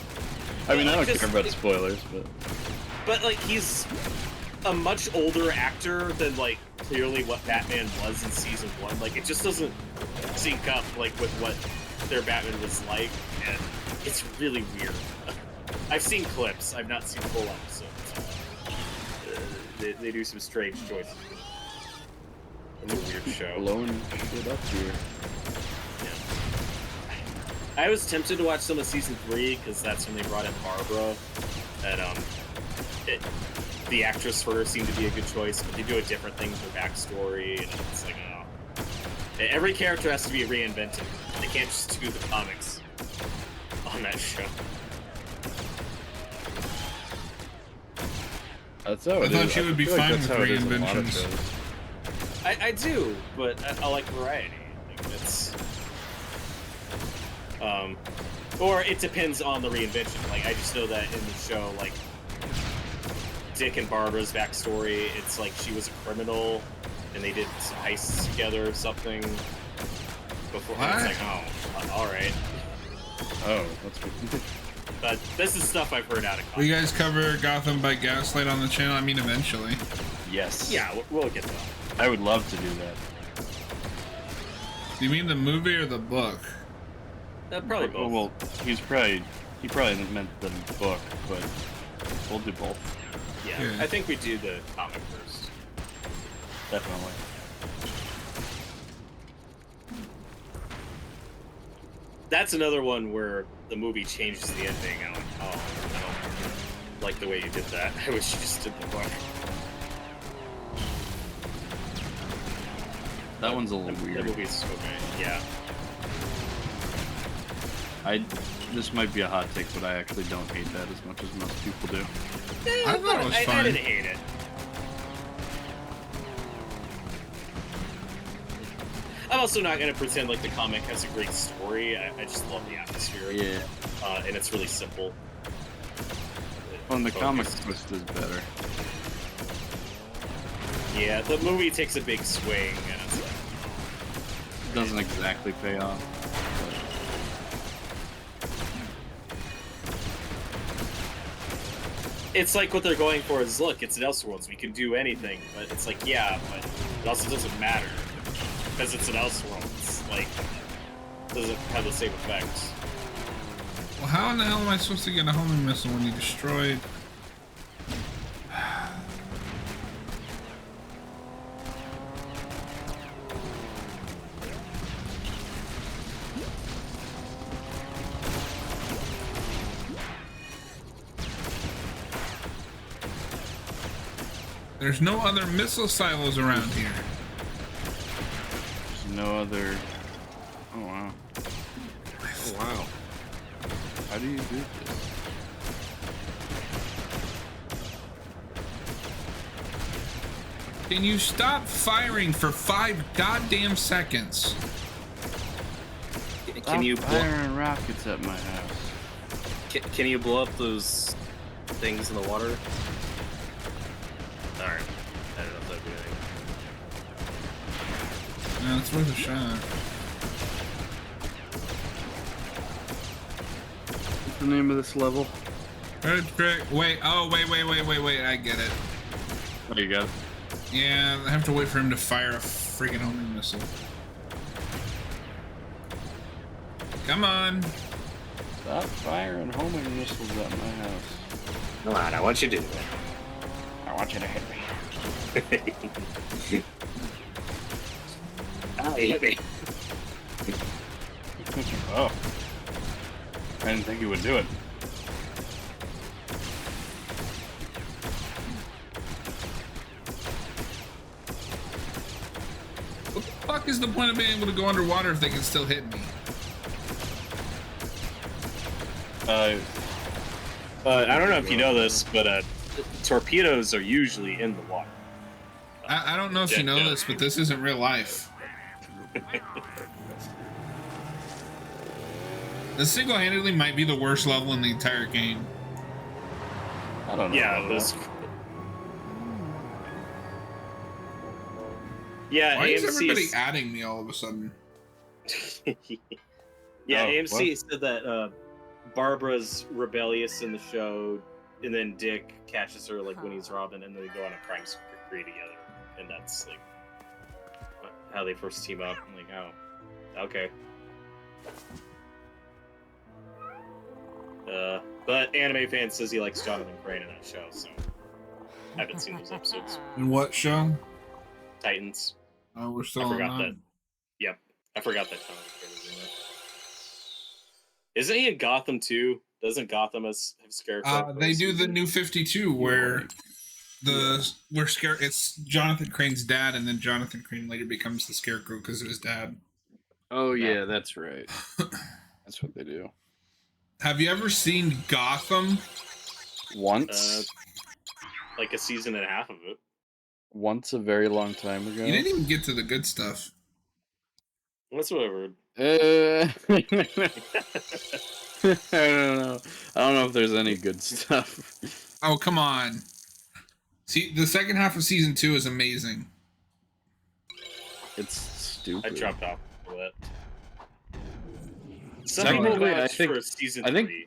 I mean, I don't care about spoilers, But, like, he's a much older actor than, like, clearly what Batman was in season 1. Like, it just doesn't sync up, like, with what their Batman was like. And it's really weird. I've seen clips. I've not seen full episodes. They do some strange choices. It's a weird show. blowing shit up here. I was tempted to watch some of season 3 because that's when they brought in Barbara, and the actress for her seemed to be a good choice, but they do a different thing with her backstory, and it's like, oh. Every character has to be reinvented. They can't just do the comics on that show. That's how it I is. thought you would be feel like fine that's with how it is in a lot of reinventions. shows. I do, but I like variety. Like, it's or it depends on the reinvention. Like, I just know that in the show, like, Dick and Barbara's backstory, it's like she was a criminal and they did some heists together or something before. It's like, oh, all right. Oh, that's good. But this is stuff I've heard out of Will you context. guys cover Gotham by Gaslight on the channel? I mean, eventually. Yes. Yeah, we'll get to that. I would love to do that. Do you mean the movie or the book? Probably both. Well, he probably meant the book, but we'll do both. Yeah, Yeah. I think we do the comic first. Definitely. That's another one where the movie changes the ending. I'm like, oh, I don't like the way you did that. I wish you just did the book. That one's a little The weird. movie's okay. Yeah. This might be a hot take, but I actually don't hate that as much as most people do. I thought it was I fine. didn't hate it. I'm also not going to pretend like the comic has a great story. I just love the atmosphere. Yeah. And it's really simple. Well, and the comic Focused. twist is better. Yeah, the movie takes a big swing, and it's like, It doesn't exactly pay off. it's like what they're going for is, look, it's an Elseworlds. We can do anything, but it's like, yeah, but it also doesn't matter because it's an Elseworlds. Like, it doesn't have the same effect. Well, how in the hell am I supposed to get a homing missile when you destroyed? There's no other missile silos around here. There's no other. Oh wow. off. Oh, wow. How do you do this? Can you stop firing for 5 goddamn seconds? Can you firing rockets at my house? Can you blow up those things in the water? Alright. I don't know if that'd be anything. No, it's worth a shot. What's the name of this level? Wait, I get it. Oh, you got it? Yeah, I have to wait for him to fire a freaking homing missile. Come on. Stop firing homing missiles at my house. Come on, I want you to do it. I want you to hit me. Ah, you hit me. Oh. I didn't think you would do it. What the fuck is the point of being able to go underwater if they can still hit me? I don't know if you know this, but torpedoes are usually in the water. I don't know if you know this, but this isn't real life. This single-handedly might be the worst level in the entire game. I don't know. Yeah, this. Yeah, Why is AMC everybody adding me all of a sudden? Yeah, Oh, AMC said that Barbara's rebellious in the show, and then Dick catches her like when he's Robin, and then they go on a crime spree together, and that's like how they first team up. I'm like, oh, okay. But anime fan says he likes Jonathan Crane in that show, so I haven't seen those episodes. In what show? Titans. Oh, we're still I on forgot that. Yep, I forgot that Jonathan Crane was in that. Isn't he in Gotham too? Doesn't Gotham have Scarecrow? They do the New 52 where it's Jonathan Crane's dad, and then Jonathan Crane later becomes the Scarecrow because of his dad. Oh, yeah, that's right. That's what they do. Have you ever seen Gotham? Once. Like a season and a half of it. Once a very long time ago. You didn't even get to the good stuff. That's what I heard. I don't know. I don't know if there's any good stuff. Oh, come on. See, the second half of season 2 is amazing. It's stupid. I dropped off for that. Some Technically, people I vouch think- for season I think- 3.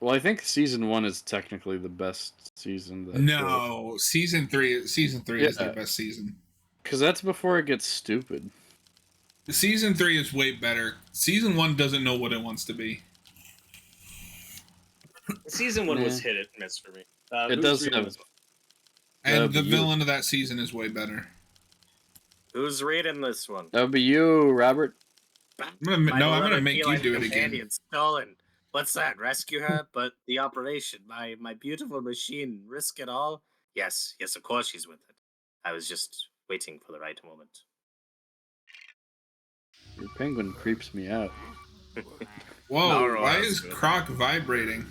Well, I think season 1 is technically the best season. No, season 3 is the best season. Because that's before it gets stupid. Season 3 is way better. Season 1 doesn't know what it wants to be. Season 1 was hit and miss for me. It Who's does reading have- this one? And the you. villain of that season is way better. Who's reading this one? That would be you, Robert. I'm gonna make you do it again. Stolen. What's that? Rescue her? But the operation, my beautiful machine, risk it all? Yes, of course she's with it. I was just waiting for the right moment. Your penguin creeps me out. Whoa, No, why that's is good. Croc vibrating?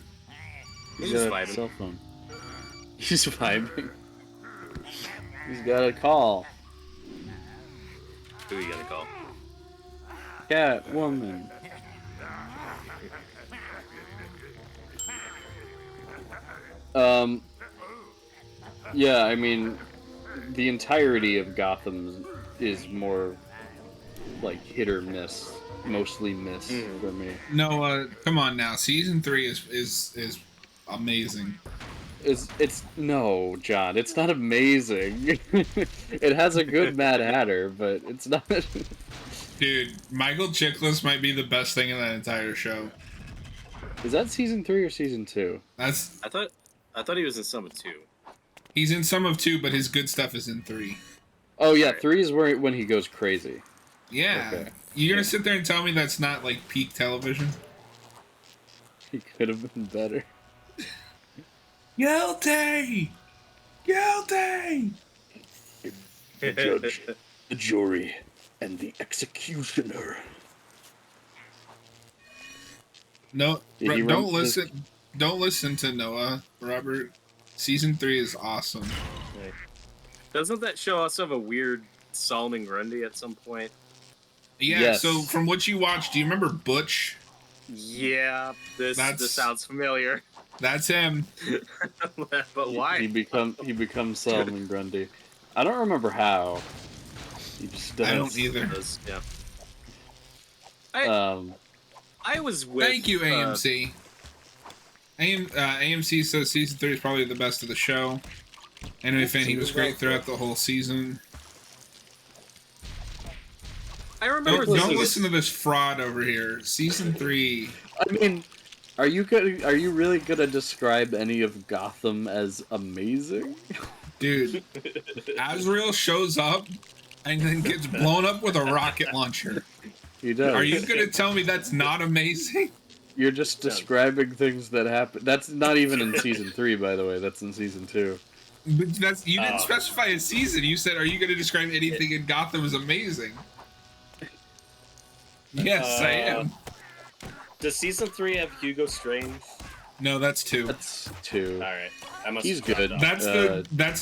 He's got just a vibing. cell phone. He's vibing. He's got a call. Who are you gonna call? Cat woman. Yeah, I mean, the entirety of Gotham is more like hit or miss, mostly miss for me. No, come on now. Season 3 is amazing. It's no, John. It's not amazing. It has a good Mad Hatter, but it's not. Dude, Michael Chiklis might be the best thing in that entire show. Is that season 3 or season 2? I thought he was in some of 2. He's in some of 2, but his good stuff is in 3. Oh yeah, 3 is when he goes crazy. Yeah. Okay. You're gonna sit there and tell me that's not like peak television? He could have been better. Guilty! Guilty! The judge, the jury, and the executioner. No, Did he don't run- listen. Don't listen to Noah, Robert. Season 3 is awesome. Right. Doesn't that show also have a weird Solomon Grundy at some point? Yeah. Yes. So from what you watched, do you remember Butch? Yeah, this That's- sounds familiar. That's him. But why? He becomes Solomon Grundy. I don't remember how. He just does. I don't either. Yeah. Um, I was with. Thank you, AMC. AMC says season 3 is probably the best of the show. Anyway, fan, he was great throughout the whole season. I remember. Don't listen to this fraud over here. Season 3. I mean, are you really gonna describe any of Gotham as amazing? Dude, Azrael shows up and then gets blown up with a rocket launcher. He does. Are you gonna tell me that's not amazing? You're just describing things that happen. That's not even in season 3, by the way. That's in season 2. But you didn't specify a season. You said, "Are you going to describe anything in Gotham as amazing?" Yes, I am. Does season 3 have Hugo Strange? No, that's 2. That's 2. All right, I must. He's good. That's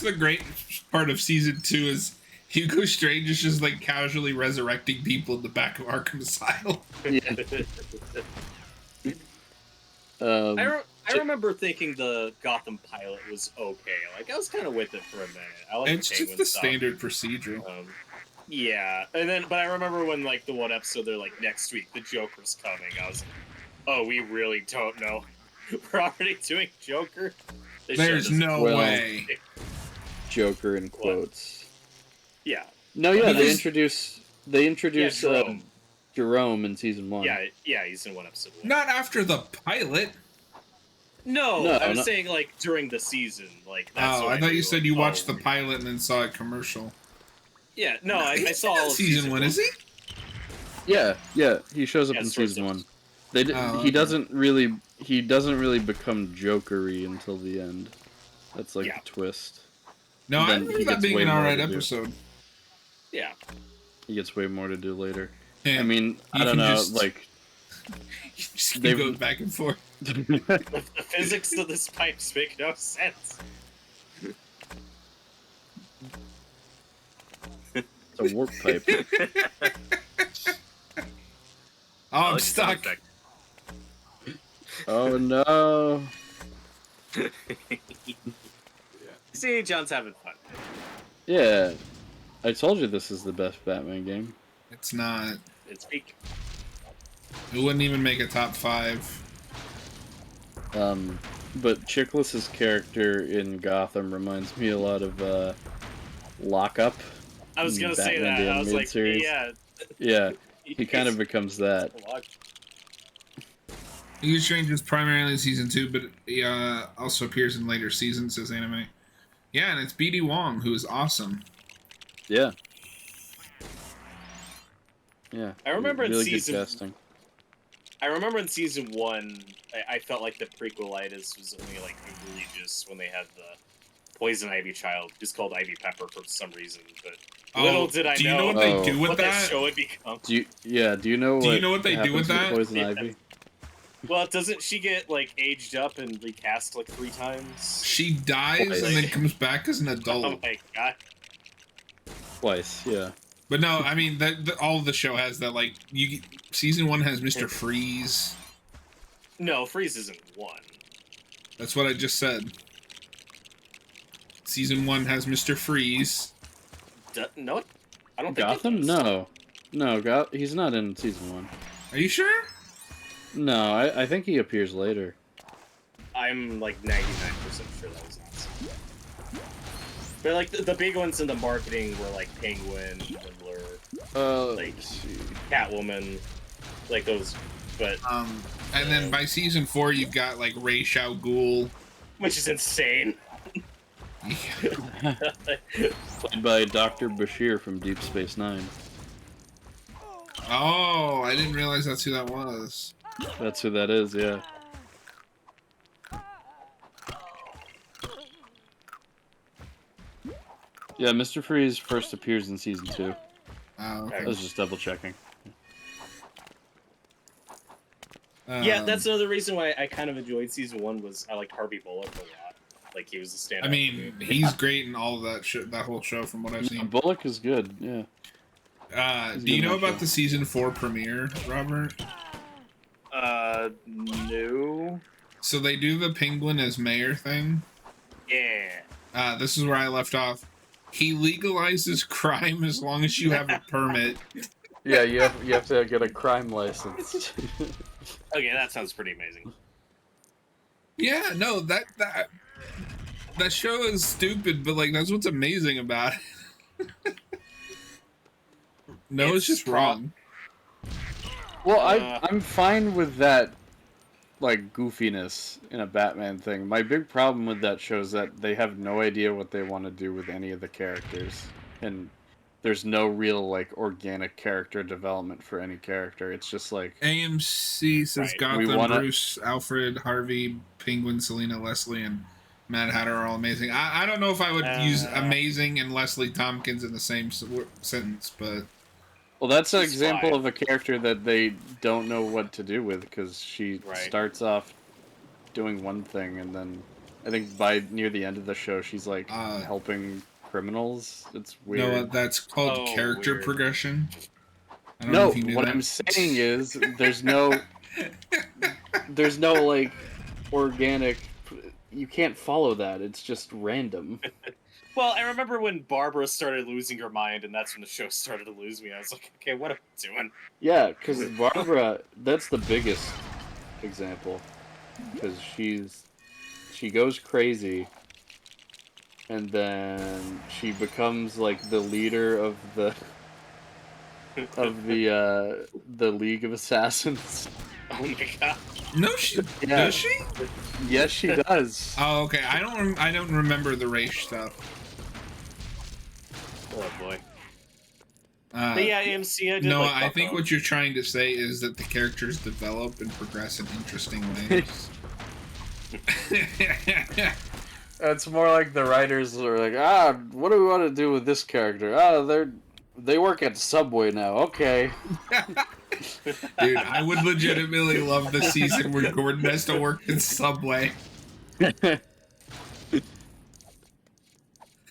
the great part of season 2 is Hugo Strange is just like casually resurrecting people in the back of Arkham Asylum. I remember thinking the Gotham pilot was okay. Like I was kind of with it for a minute. I like It's just the standard procedural. Yeah, but I remember when like the one episode they're like next week the Joker's coming. I was like, oh, we really don't know. We're already doing Joker. There's no way. Joker in quotes. Yeah. No, yeah, they introduce Jerome. in season 1. Yeah, he's in one episode. Not after the pilot. No, I was saying like during the season, like. That's I thought you said you watched the pilot and then saw a commercial. Yeah, no, I saw all of season 1. Is he? Yeah, he shows up in season 1. He doesn't really become Jokery until the end. That's like the twist. No, I remember that being an alright episode. Yeah. He gets way more to do later. Yeah, I mean, I don't know, like they go back and forth. The physics of this pipes make no sense. It's a warp pipe. I'm stuck. Oh no. See, John's having fun. Yeah. I told you this is the best Batman game. It's not. It's peak. It wouldn't even make a top 5. But Chickless's character in Gotham reminds me a lot of Lockup. I was gonna say that. I was like, series. Yeah, he kind of becomes that. Hugo Strange is primarily in season 2, but he also appears in later seasons as anime. Yeah, and it's BD Wong, who is awesome. Yeah. I remember really in season. Good casting. I remember in season 1, I felt like the prequelitis was only like egregious when they had the Poison Ivy child, who's called Ivy Pepper for some reason. But little did I know. Do you know what they do with what that? show would become. Do you know what they do with that? Poison Ivy? Well, doesn't she get like aged up and recast like 3 times? She dies and then comes back as an adult. Oh my god. Twice, yeah. But no, I mean, all of the show has that. Like, season 1 has Mr. Freeze. No, Freeze isn't 1. That's what I just said. Season 1 has Mr. Freeze. No, I don't think Gotham? No, he's not in season 1. Are you sure? No, I think he appears later. I'm like 99% sure that was not. But like the big ones in the marketing were like Penguin, Riddler, like Catwoman, like those. But and then by season 4 you've got like Ra's al Ghul, which is insane. Played by Dr. Bashir from Deep Space Nine. Oh, I didn't realize that's who that was. That's who that is, yeah. Yeah, Mr. Freeze first appears in season 2. Oh, okay. I was just double checking. Yeah, that's another reason why I kind of enjoyed season 1 was I liked Harvey Bullock a lot. Like he was a standout. I mean, he's great in all of that whole show from what I've seen. Bullock is good, yeah. Do you know about the season 4 premiere, Robert? No. So they do the Penguin as mayor thing. Yeah. This is where I left off. He legalizes crime as long as you have a permit. Yeah, you have to get a crime license. Okay, that sounds pretty amazing. Yeah, no, that show is stupid, but like that's what's amazing about it. No, it's just wrong. Well, I'm fine with that, like, goofiness in a Batman thing. My big problem with that show is that they have no idea what they want to do with any of the characters, and there's no real, like, organic character development for any character. It's just like AMC says Gotham, Bruce, Alfred, Harvey, Penguin, Selena, Leslie, and Mad Hatter are all amazing. I don't know if I would use amazing and Leslie Tompkins in the same sentence, but... Well, that's an example of a character that they don't know what to do with, because she starts off doing one thing, and then I think by near the end of the show, she's like helping criminals. It's weird. No, that's called character progression. I don't know know if you knew that. I'm saying is there's no like organic. You can't follow that. It's just random. Well, I remember when Barbara started losing her mind, and that's when the show started to lose me. I was like, okay, what am I doing? Yeah, because Barbara, that's the biggest example. Because she goes crazy, and then she becomes like the leader of the League of Assassins. Oh my god! No, does she? Yes, she does. Oh, okay. I don't remember the race stuff. Oh boy. But yeah, AMC. I did no, like I think what you're trying to say is that the characters develop and progress in interesting ways. It's more like the writers are like, what do we want to do with this character? They work at Subway now. Okay. Dude, I would legitimately love the season where Gordon has to work in Subway.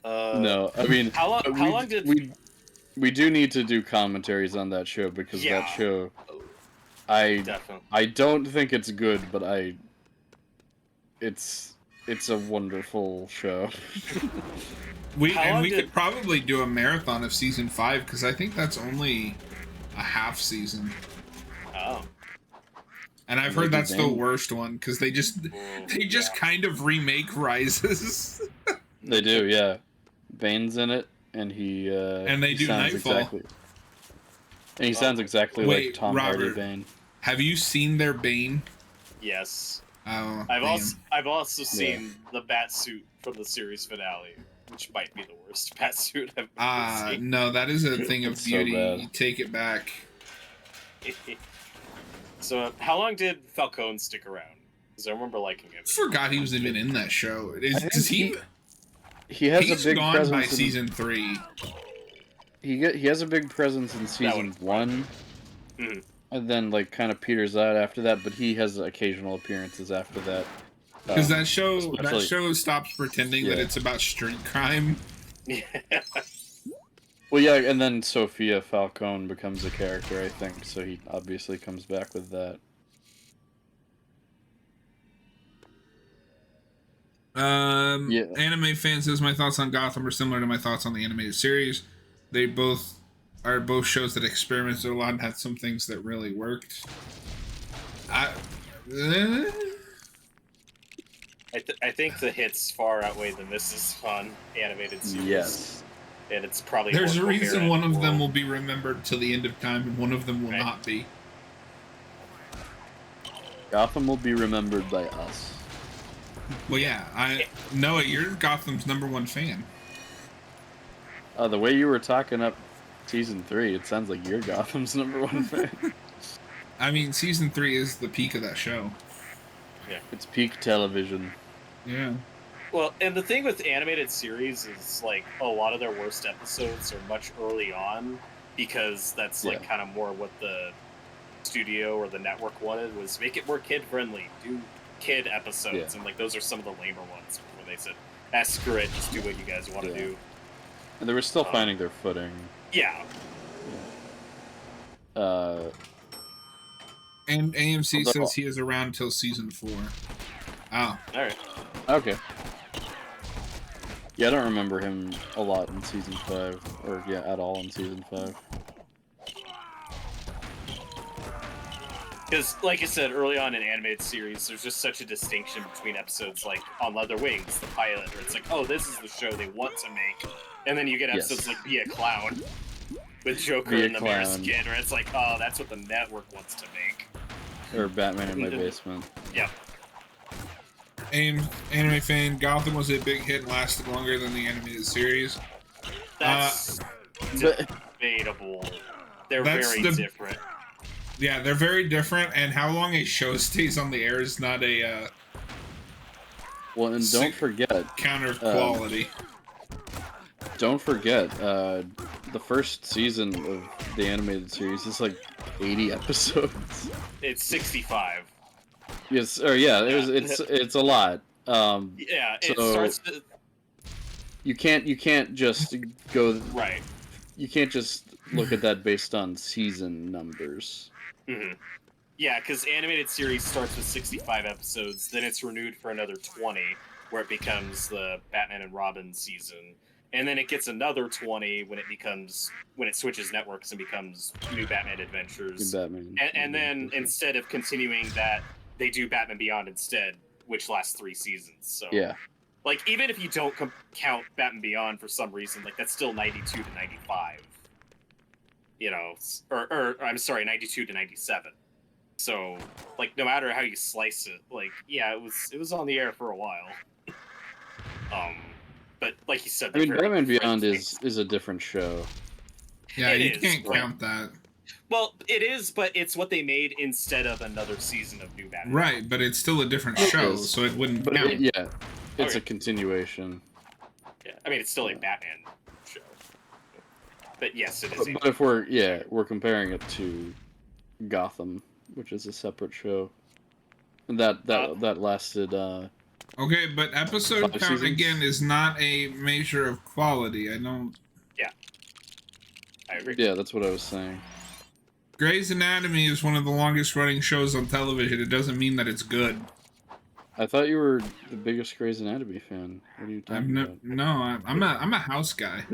No, I mean, how long did we do need to do commentaries on that show because that show, I don't think it's good, but it's a wonderful show. We could probably do a marathon of season 5 because I think that's only a half season. Oh. And I've heard that's the worst one because they just kind of remake Rises. They do, yeah. Bane's in it, and he and they do Nightfall. And he sounds exactly like Tom Hardy Bane. Have you seen their Bane? Yes. Oh, I've also seen the bat suit from the series finale, which might be the worst bat suit I've ever seen. No, that is a thing of beauty. So you take it back. So, how long did Falcone stick around? Because I remember liking him. I forgot he was even in that show. He has a big presence by season 3. He has a big presence in season 1, and then like kind of peters out after that. But he has occasional appearances after that. Because that show stops pretending that it's about street crime. Yeah. Well, yeah, and then Sophia Falcone becomes a character, I think. So he obviously comes back with that. Anime fan says my thoughts on Gotham are similar to my thoughts on the animated series. They both shows that experimented a lot and had some things that really worked. I think the hits far outweigh the misses on animated series. Yes. And it's probably there's a reason one of them will be remembered till the end of time and one of them will not be. Gotham will be remembered by us. Well, yeah, Noah, you're Gotham's #1 fan. The way you were talking up season 3, it sounds like you're Gotham's #1 fan. I mean, season 3 is the peak of that show. Yeah, it's peak television. Yeah. Well, and the thing with animated series is like a lot of their worst episodes are much early on because that's like kind of more what the studio or the network wanted was make it more kid-friendly. Do kid episodes, and like those are some of the lamer ones where they said, screw it, just do what you guys want to do. And they were still finding their footing. Yeah. And AMC says he is around till season 4. Oh. Alright. Okay. Yeah, I don't remember him a lot in season 5, or at all in season 5. Because, like I said, early on in animated series, there's just such a distinction between episodes like On Leather Wings, the pilot, where it's like, oh, this is the show they want to make. And then you get episodes like Be a Clown, with Joker in the mirror skin, where it's like, oh, that's what the network wants to make. Or Batman in My Basement. Yep. Anime fan, Gotham was a big hit and lasted longer than the animated series. That's debatable. They're very different. Yeah, they're very different, and how long a show stays on the air is not a well, and don't forget counter of quality. Don't forget, the first season of the animated series is like 80 episodes. It's 65. Yes, or it's a lot. Yeah, it starts to... You can't just go right. You can't just look at that based on season numbers. Mm-hmm. Yeah, because animated series starts with 65 episodes, then it's renewed for another 20, where it becomes the Batman and Robin season, and then it gets another 20 when it switches networks and becomes New Batman Adventures. New Batman. And then instead of continuing that, they do Batman Beyond instead, which lasts 3 seasons. So yeah, like even if you don't count Batman Beyond for some reason, like that's still 92 to 95. You know, or I'm sorry, 92 to 97. So, like, no matter how you slice it, like, yeah, it was on the air for a while. But like you said, I mean, Batman Beyond is a different show. Yeah, you can't count that. Well, it is, but it's what they made instead of another season of New Batman. Right, but it's still a different show, so it wouldn't count. It's a continuation. Yeah, I mean, it's still a Batman show. But yes, it is. But if we're comparing it to Gotham, which is a separate show, and that lasted. Okay, but episode count seasons? again is not a measure of quality. I don't. Yeah, I agree. Yeah, that's what I was saying. Grey's Anatomy is one of the longest running shows on television. It doesn't mean that it's good. I thought you were the biggest Grey's Anatomy fan. What are you talking about? No, I'm a house guy.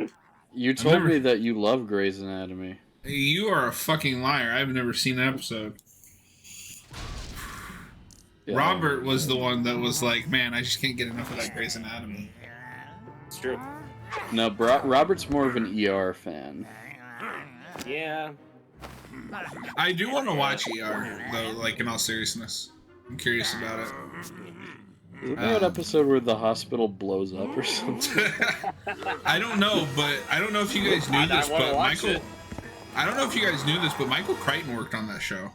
You told me that you love Grey's Anatomy. You are a fucking liar. I've never seen an episode. Yeah, Robert was the one that was like, man, I just can't get enough of that Grey's Anatomy. It's true. No, Robert's more of an ER fan. Yeah. I do want to watch ER, though, like, in all seriousness. I'm curious about it. Isn't there an episode where the hospital blows up or something? I don't know, but I don't know if you guys knew this, but Michael... It. I don't know if you guys knew this, but Michael Crichton worked on that show.